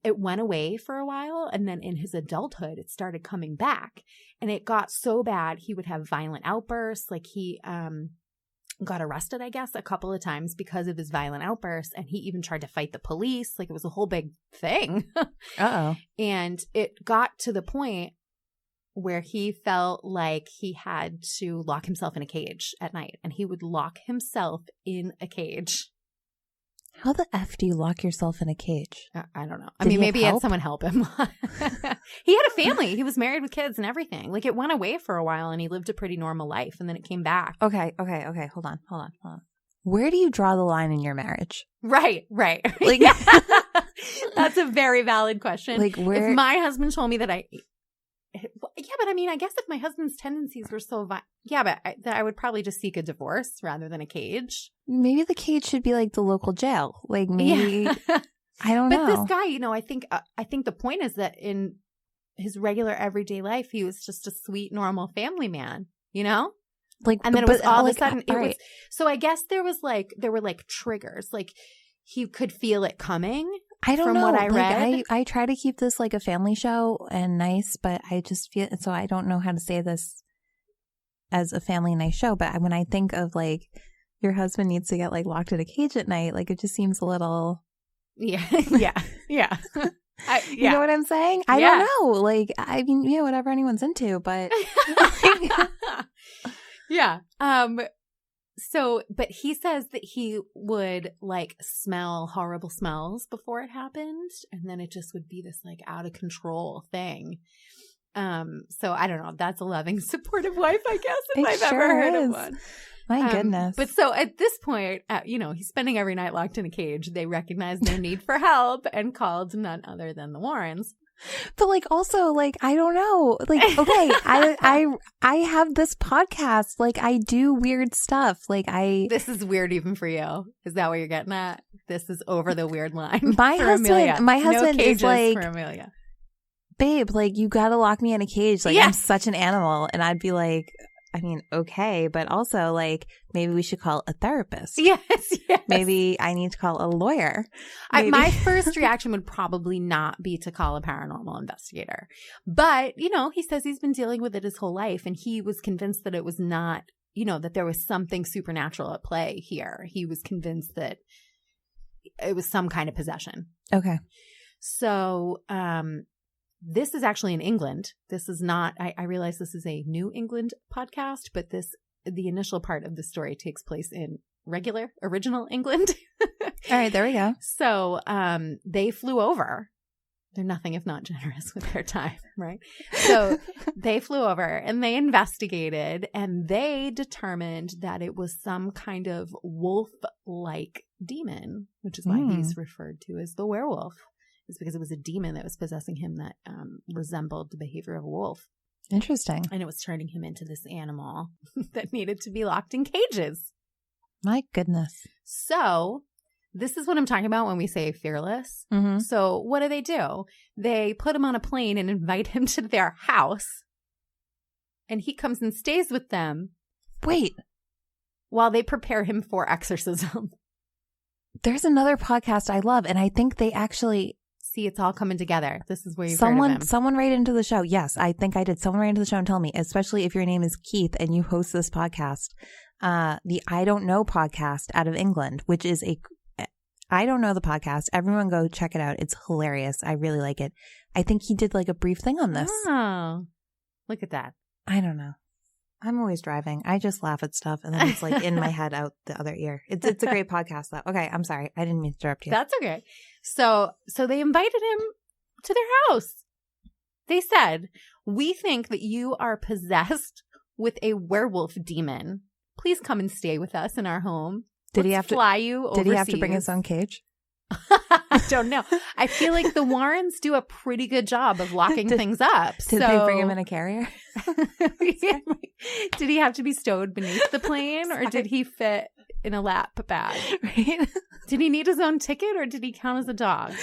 It went away for a while, and then in his adulthood, it started coming back. And it got so bad, he would have violent outbursts. He got arrested, I guess, a couple of times because of his violent outbursts. And he even tried to fight the police. It was a whole big thing. Uh-oh. And it got to the point where he felt like he had to lock himself in a cage at night. And he would lock himself in a cage. How the F do you lock yourself in a cage? I don't know. Maybe he had someone help him. He had a family. He was married with kids and everything. It went away for a while and he lived a pretty normal life, and then it came back. Okay. Hold on. Where do you draw the line in your marriage? Right. That's a very valid question. Where? If my husband told me that I guess if my husband's tendencies were so that I would probably just seek a divorce rather than a cage. Maybe the cage should be the local jail. Maybe I don't know. But this guy, I think the point is that in his regular everyday life, he was just a sweet, normal family man. And then it was all of a sudden it was. So I guess there were triggers. He could feel it coming. I don't know. From what I read, I try to keep this a family show and nice, but I just feel so. I don't know how to say this as a family nice show. But when I think of your husband needs to get locked in a cage at night, it just seems a little. Yeah. You know what I'm saying? I don't know. Whatever anyone's into, but yeah. So, but he says that he would smell horrible smells before it happened, and then it just would be this out of control thing. So I don't know. That's a loving, supportive wife, I guess, if I've ever heard of one. My goodness. But so at this point, he's spending every night locked in a cage. They recognized their need for help and called none other than the Warrens. But also I don't know. Okay, I have this podcast. I do weird stuff. This is weird even for you. Is that what you're getting at? this is over the weird line. My for husband, Amelia. my No husband is cages like, for Amelia. babe, like you got to lock me in a cage. Like I'm such an animal. And I'd be like, I mean, okay, but also like maybe we should call a therapist. Yes. Maybe I need to call a lawyer. My first reaction would probably not be to call a paranormal investigator. But, he says he's been dealing with it his whole life, and he was convinced that it was not, that there was something supernatural at play here. He was convinced that it was some kind of possession. Okay. So, this is actually in England. This is not, I realize this is a New England podcast, but the initial part of the story takes place in original England. All right, there we go. So they flew over. They're nothing if not generous with their time, right? So they flew over and they investigated, and they determined that it was some kind of wolf-like demon, which is why he's referred to as the werewolf. It's because it was a demon that was possessing him that resembled the behavior of a wolf. Interesting. And it was turning him into this animal that needed to be locked in cages. My goodness. So this is what I'm talking about when we say fearless. Mm-hmm. So what do? They put him on a plane and invite him to their house. And he comes and stays with them. Wait. While they prepare him for exorcism. There's another podcast I love, and I think they actually... See, it's all coming together. This is where you've heard of him. Someone write into the show. Yes, I think I did. Someone write into the show and tell me, especially if your name is Keith and you host this podcast, the I Don't Know podcast out of England, which is I Don't Know the podcast. Everyone go check it out. It's hilarious. I really like it. I think he did like a brief thing on this. Oh, look at that. I don't know. I'm always driving. I just laugh at stuff and then it's like in my head out the other ear. It's a great podcast though. Okay, I'm sorry. I didn't mean to interrupt you. That's okay. So they invited him to their house. They said, "We think that you are possessed with a werewolf demon. Please come and stay with us in our home. Did he have to fly you overseas?" Did he have to bring his own cage? I don't know. I feel like the Warrens do a pretty good job of locking things up. Did they bring him in a carrier? Did he have to be stowed beneath the plane, or did he fit in a lap bag? Right? Did he need his own ticket, or did he count as a dog?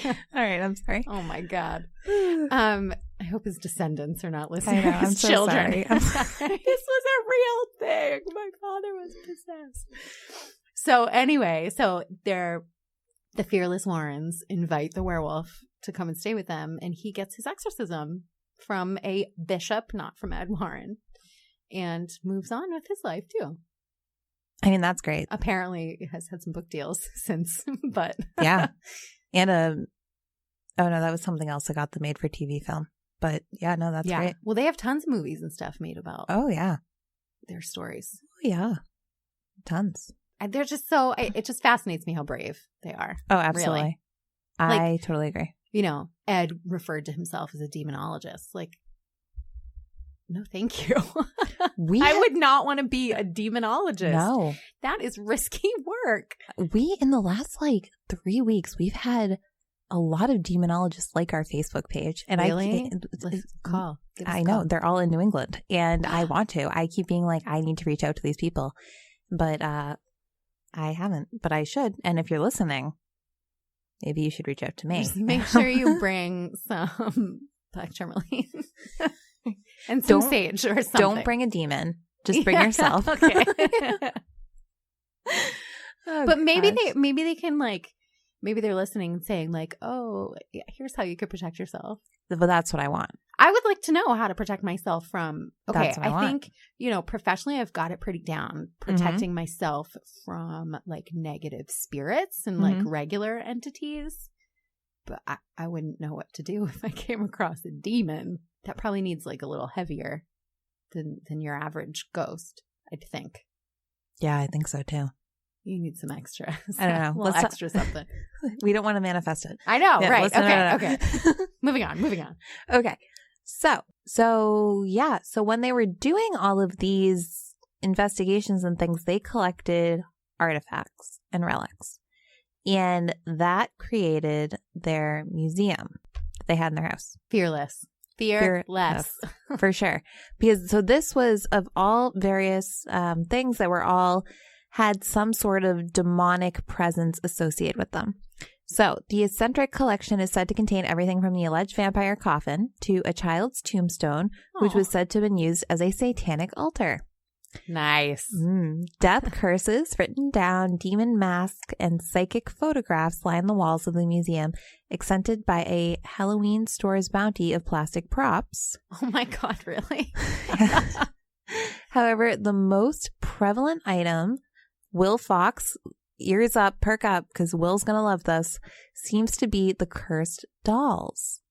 All right, I'm sorry. Oh my God. I hope his descendants are not listening. I know, I'm his so children. sorry. I'm sorry. This was a real thing. My father was possessed. So anyway, the fearless Warrens invite the werewolf to come and stay with them, and he gets his exorcism from a bishop, not from Ed Warren, and moves on with his life too. I mean, that's great. Apparently, he has had some book deals since, but yeah. And oh no, that was something else that got the made-for-TV film. But yeah, no, that's great. Well, they have tons of movies and stuff made about. Oh yeah, their stories. Oh yeah, tons. They're just so. It just fascinates me how brave they are. Oh, absolutely. Really. I totally agree. Ed referred to himself as a demonologist. Like, no, thank you. I would not want to be a demonologist. No, that is risky work. We in the last 3 weeks, we've had a lot of demonologists like our Facebook page, and really? Let's call. I know they're all in New England, and I want to. I keep being like, I need to reach out to these people, but I haven't. But I should. And if you're listening, maybe you should reach out to me. Just make sure you bring some black tourmaline and some sage or something. Don't bring a demon. Just bring yourself. Okay. Oh, but maybe they can maybe they're listening and saying oh, yeah, here's how you could protect yourself. But that's what I want. I would like to know how to protect myself from. Okay, that's what I want. think professionally I've got it pretty down. Protecting myself from negative spirits and regular entities. But I wouldn't know what to do if I came across a demon. That probably needs a little heavier than your average ghost, I'd think. Yeah, I think so too. You need some extra. I don't know. A little extra something. We don't want to manifest it. I know, Yeah, right? Okay. No. Moving on. Okay. So yeah. So when they were doing all of these investigations and things, they collected artifacts and relics. And that created their museum that they had in their house. Fearless. For sure. Because this was of all various things that were all had some sort of demonic presence associated with them. So the eccentric collection is said to contain everything from the alleged vampire coffin to a child's tombstone, which was said to have been used as a satanic altar. Nice. Death curses written down, demon masks, and psychic photographs line the walls of the museum, accented by a Halloween store's bounty of plastic props. Oh my God, really? However, the most prevalent item, Will Fox, ears up, perk up, because Will's going to love this, seems to be the cursed dolls.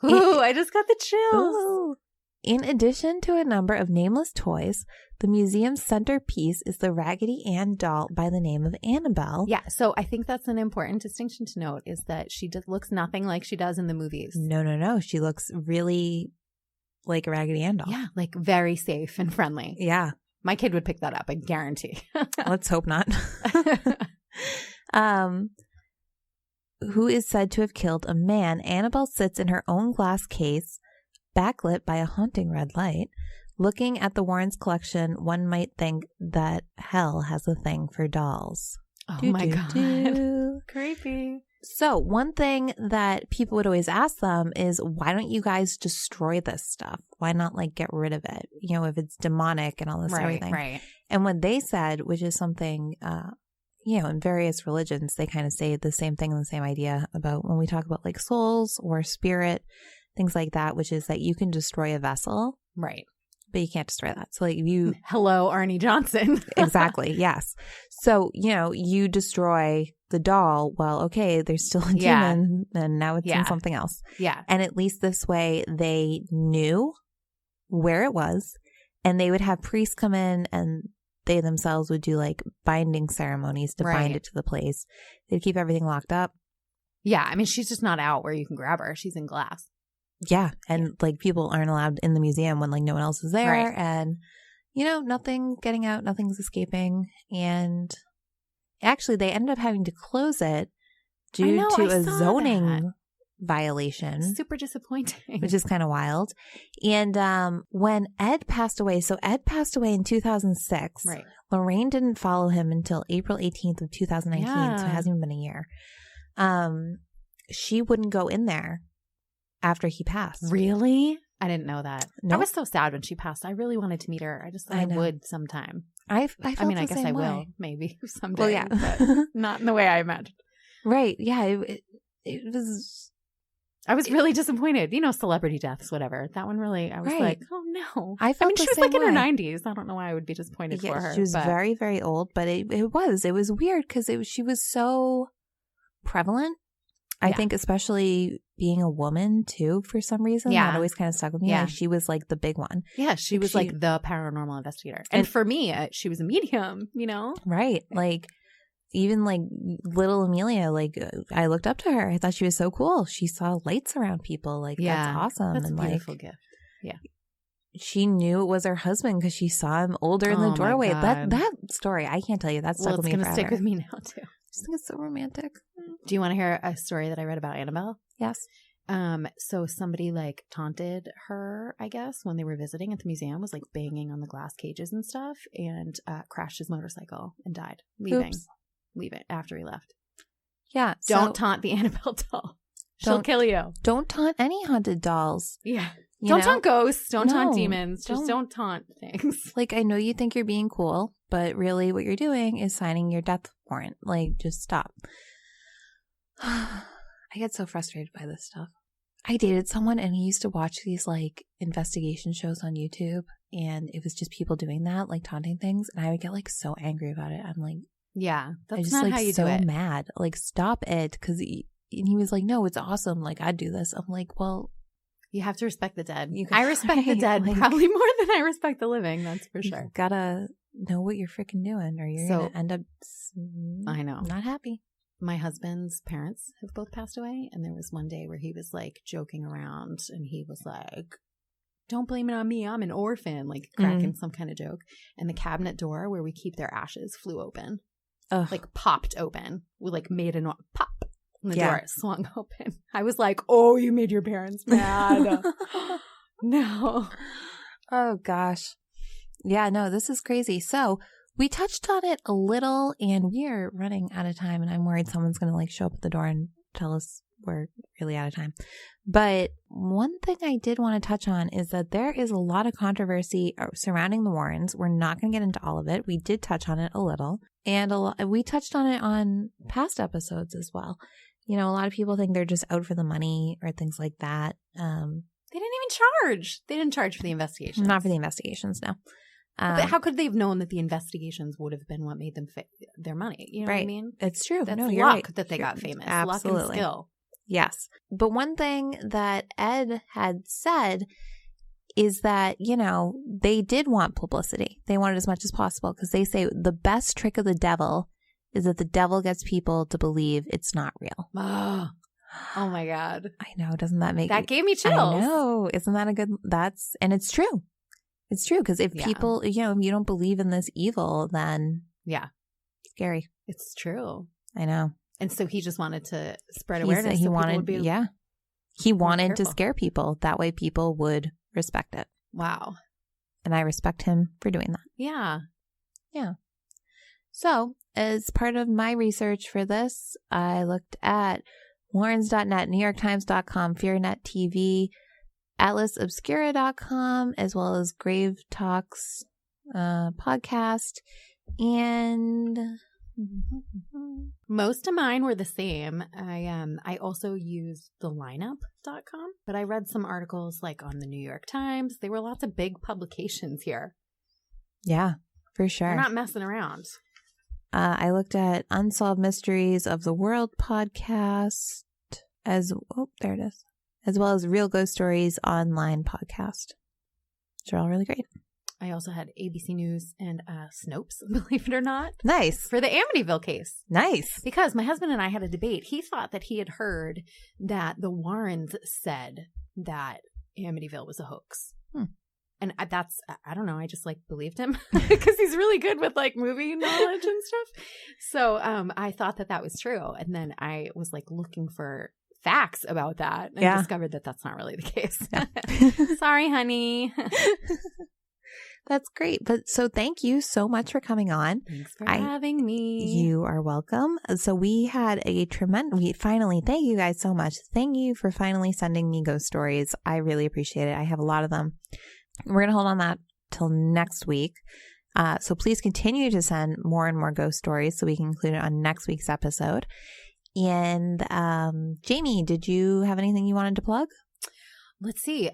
Ooh, I just got the chills. Ooh. In addition to a number of nameless toys, the museum's centerpiece is the Raggedy Ann doll by the name of Annabelle. Yeah, so I think that's an important distinction to note, is that she looks nothing like she does in the movies. No. She looks really like a Raggedy Ann doll. Yeah, like very safe and friendly. Yeah. My kid would pick that up, I guarantee. Let's hope not. Who is said to have killed a man. Annabelle sits in her own glass case, backlit by a haunting red light. Looking at the Warrens' collection, one might think that hell has a thing for dolls. Oh my God. Creepy. So one thing that people would always ask them is, why don't you guys destroy this stuff? Why not like get rid of it? You know, if it's demonic and all this everything. Right. And what they said, which is something, you know, in various religions, they kind of say the same thing and the same idea about when we talk about like souls or spirit, things like that, which is that you can destroy a vessel. Right. But you can't destroy that. So like you... Hello, Arnie Johnson. Exactly. Yes. So, you know, you destroy the doll. Well, okay, there's still a demon and now it's in something else. Yeah. And at least this way they knew where it was, and they would have priests come in and they themselves would do like binding ceremonies to bind it to the place. They'd keep everything locked up. Yeah. I mean, she's just not out where you can grab her. She's in glass. Yeah. And like people aren't allowed in the museum when like no one else is there. Right. And, you know, nothing getting out, nothing's escaping. And actually they ended up having to close it due to a zoning violation. Super disappointing. Which is kind of wild. And when Ed passed away, so Ed passed away in 2006. Right. Lorraine didn't follow him until April 18th of 2019. So it hasn't even been a year. She wouldn't go in there after he passed. Really? I didn't know that. Nope. I was so sad when she passed. I really wanted to meet her. I just thought I would sometime. I mean, I guess I will maybe someday. Well, yeah. But not in the way I imagined. Right. Yeah. It was... I was really disappointed. You know, celebrity deaths, whatever. That one really, I was like, oh no. I mean, she was like in her 90s. I don't know why I would be disappointed for her. She was very, very old, but it was weird because she was so prevalent. I think especially being a woman too, for some reason, that always kind of stuck with me. Like she was like the big one. Yeah, she was like the paranormal investigator. And for me, she was a medium, you know? Right. Like even like little Amelia, like I looked up to her. I thought she was so cool. She saw lights around people. Like that's awesome. That's and a beautiful gift. Yeah. She knew it was her husband because she saw him older in the doorway. That story, I can't tell you. That stuck with me forever. It's going to stick with me now too. I just think it's so romantic. Do you want to hear a story that I read about Annabelle? Yes. So somebody like taunted her, I guess, when they were visiting at the museum, was like banging on the glass cages and stuff, and crashed his motorcycle and died, leaving after he left. Yeah. Don't taunt the Annabelle doll. She'll kill you. Don't taunt any haunted dolls. Yeah. Don't taunt ghosts. Don't taunt demons. Just don't taunt things. Like, I know you think you're being cool, but really what you're doing is signing your death warrant. Like, just stop. I get so frustrated by this stuff. I dated someone and he used to watch these like investigation shows on YouTube, and it was just people doing that, like taunting things, and I would get like so angry about it. I'm like, yeah, that's just, not like, how you so do it. Mad. Like, stop it. Because he was like, no, it's awesome. Like, I'd do this. I'm like, well, you have to respect the dead. I respect the dead probably more than I respect the living. That's for sure. You gotta know what you're freaking doing, or you're gonna end up. I know, not happy. My husband's parents have both passed away, and there was one day where he was like joking around, and he was like, "Don't blame it on me. I'm an orphan," like cracking some kind of joke. And the cabinet door where we keep their ashes flew open, like popped open. We like made a pop. And the door swung open. I was like, oh, you made your parents mad. No. Oh, gosh. Yeah, no, this is crazy. So We touched on it a little, and we are running out of time, and I'm worried someone's going to like show up at the door and tell us we're really out of time. But one thing I did want to touch on is that there is a lot of controversy surrounding the Warrens. We're not going to get into all of it. We did touch on it a little, and we touched on it on past episodes as well. You know, a lot of people think they're just out for the money or things like that. They didn't even charge. They didn't charge for the investigations. Not for the investigations, no. But how could they have known that the investigations would have been what made them their money? You know what I mean? It's true. That's you're luck right. that they got famous. Absolutely. Luck and skill. Yes. But one thing that Ed had said is that, you know, they did want publicity. They wanted as much as possible because they say the best trick of the devil is that the devil gets people to believe it's not real. Oh my God. I know. Doesn't that make that gave me chills? I know. Isn't that a good, and it's true. It's true because if people, you know, if you don't believe in this evil, then scary. It's true. I know. And so he just wanted to spread awareness. He wanted to scare people. That way people would respect it. Wow. And I respect him for doing that. Yeah. Yeah. So as part of my research for this, I looked at Warrens.net, NewYorkTimes.com, FearNet TV, AtlasObscura.com, as well as Grave Talks podcast. And most of mine were the same. I also used thelineup.com, but I read some articles like on the New York Times. There were lots of big publications here. Yeah, for sure. They're not messing around. I looked at Unsolved Mysteries of the World podcast there it is. As well as Real Ghost Stories online podcast, which are all really great. I also had ABC News and Snopes, believe it or not. Nice. For the Amityville case. Nice. Because my husband and I had a debate. He thought that he had heard that the Warrens said that Amityville was a hoax. And that's, I don't know, I just like believed him because he's really good with like movie knowledge and stuff. So I thought that was true. And then I was like looking for facts about that and discovered that that's not really the case. Yeah. Sorry, honey. That's great. But so thank you so much for coming on. Thanks for having me. You are welcome. So we had a thank you guys so much. Thank you for finally sending me ghost stories. I really appreciate it. I have a lot of them. We're going to hold on that till next week. So please continue to send more and more ghost stories so we can include it on next week's episode. And Jamie, did you have anything you wanted to plug? Let's see.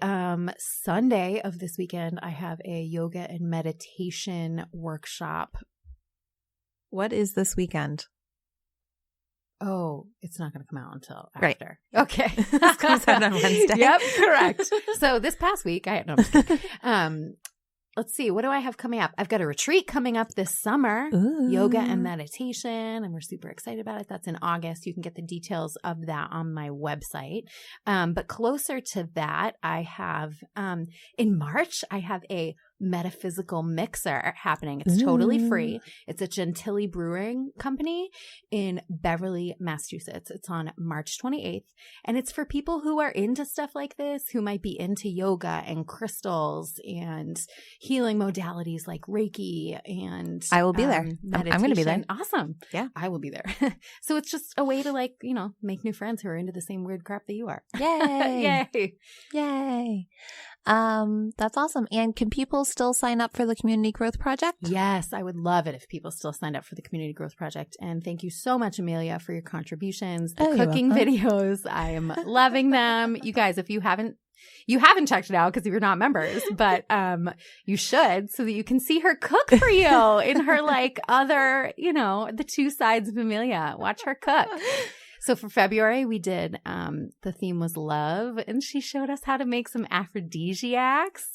Sunday of this weekend, I have a yoga and meditation workshop. What is this weekend? Oh, it's not going to come out until after. Right. Okay. This comes out on Wednesday. Yep, correct. So this past week, let's see. What do I have coming up? I've got a retreat coming up this summer, yoga and meditation, and we're super excited about it. That's in August. You can get the details of that on my website. But closer to that, I have in March, I have a metaphysical mixer happening. It's totally free. It's a Gentilly Brewing Company in Beverly, Massachusetts. It's on March 28th. And it's for people who are into stuff like this, who might be into yoga and crystals and healing modalities like Reiki and I will be there. I'm going to be there. Awesome. Yeah. I will be there. So it's just a way to make new friends who are into the same weird crap that you are. Yay. Yay. Yay. That's awesome. And can people still sign up for the Community Growth Project? Yes, I would love it if people still signed up for the Community Growth Project. And thank you so much, Amelia, for your contributions. The cooking videos, I am loving them. You guys, if you haven't checked it out because you're not members, but you should, so that you can see her cook for you in her other, the two sides of Amelia. Watch her cook. So for February, we did, the theme was love, and she showed us how to make some aphrodisiacs.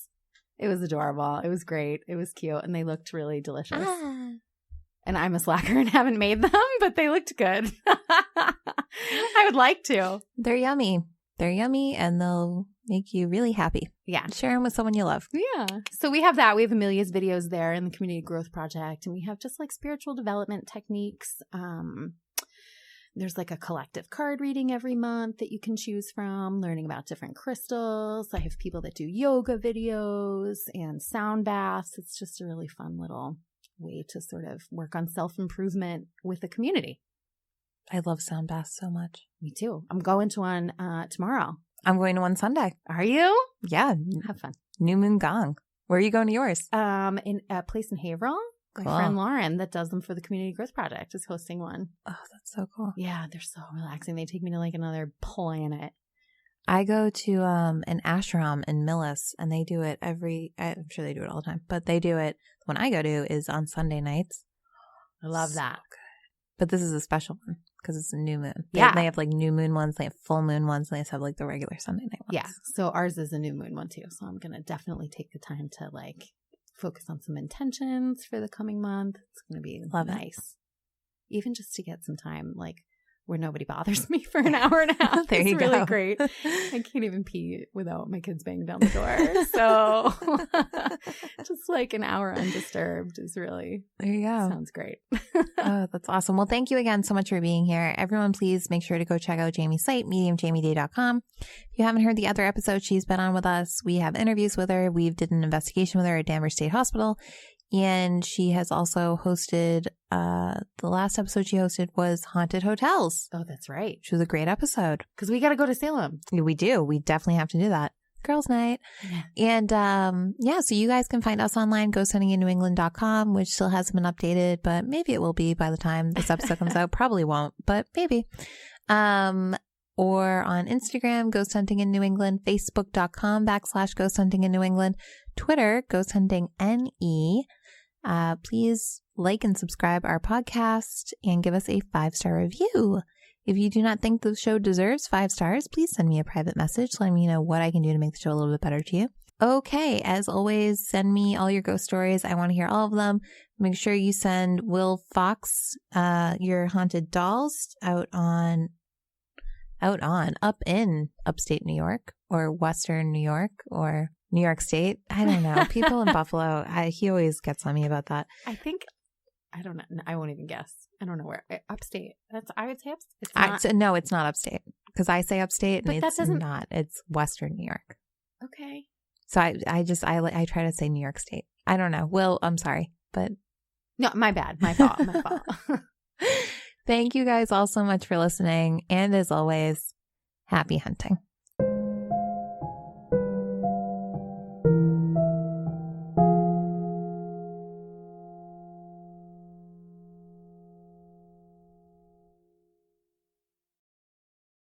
It was adorable. It was great. It was cute, and they looked really delicious. And I'm a slacker and haven't made them, but they looked good. I would like to. They're yummy. They're yummy, and they'll make you really happy. Yeah. Share them with someone you love. Yeah. So we have that. We have Amelia's videos there in the Community Growth Project, and we have just spiritual development techniques, There's like a collective card reading every month that you can choose from, learning about different crystals. I have people that do yoga videos and sound baths. It's just a really fun little way to sort of work on self-improvement with the community. I love sound baths so much. Me too. I'm going to one tomorrow. I'm going to one Sunday. Are you? Yeah. Have fun. New Moon Gong. Where are you going to yours? In a place in Haverhill. Cool. My friend Lauren that does them for the Community Growth Project is hosting one. Oh, that's so cool. Yeah, they're so relaxing. They take me to like another planet. I go to an ashram in Millis, and they do it I'm sure they do it all the time, but they do it, when I go to is on Sunday nights. I love that. Good. But this is a special one because it's a new moon. Yeah. They have like new moon ones, they have full moon ones, and they just have like the regular Sunday night ones. Yeah, so ours is a new moon one too. So I'm going to definitely take the time to like focus on some intentions for the coming month. It's going to be nice. Even just to get some time like where nobody bothers me for an hour and a half. There you go. It's really great. I can't even pee without my kids banging down the door. So just like an hour undisturbed is really, there you go. Sounds great. Oh, that's awesome. Well, thank you again so much for being here. Everyone, please make sure to go check out Jamie's site, mediumjamieday.com. If you haven't heard the other episodes she's been on with us, we have interviews with her. We did an investigation with her at Danvers State Hospital. And she has also hosted, the last episode she hosted was Haunted Hotels. Oh, that's right. Which was a great episode. Because we got to go to Salem. We do. We definitely have to do that. Girls' night. Yeah. And so you guys can find us online, ghosthuntinginnewengland.com, which still hasn't been updated, but maybe it will be by the time this episode comes out. Probably won't, but maybe. Or on Instagram, Ghost Hunting in New England, Facebook.com/Ghost Hunting in New England, Twitter, Ghost Hunting NE. Please like and subscribe our podcast and give us a 5-star review. If you do not think the show deserves 5 stars, please send me a private message letting me know what I can do to make the show a little bit better to you. Okay, as always, send me all your ghost stories. I want to hear all of them. Make sure you send Will Fox your haunted dolls up in upstate New York or Western New York or New York State. I don't know. People in Buffalo, he always gets on me about that. I don't know. I won't even guess. I don't know where. Upstate. I would say upstate. No, it's not upstate because I say upstate and but it's not. It's Western New York. Okay. So I try to say New York State. I don't know. Will, I'm sorry, but no, my bad. My fault. My fault. Thank you guys all so much for listening. And as always, happy hunting.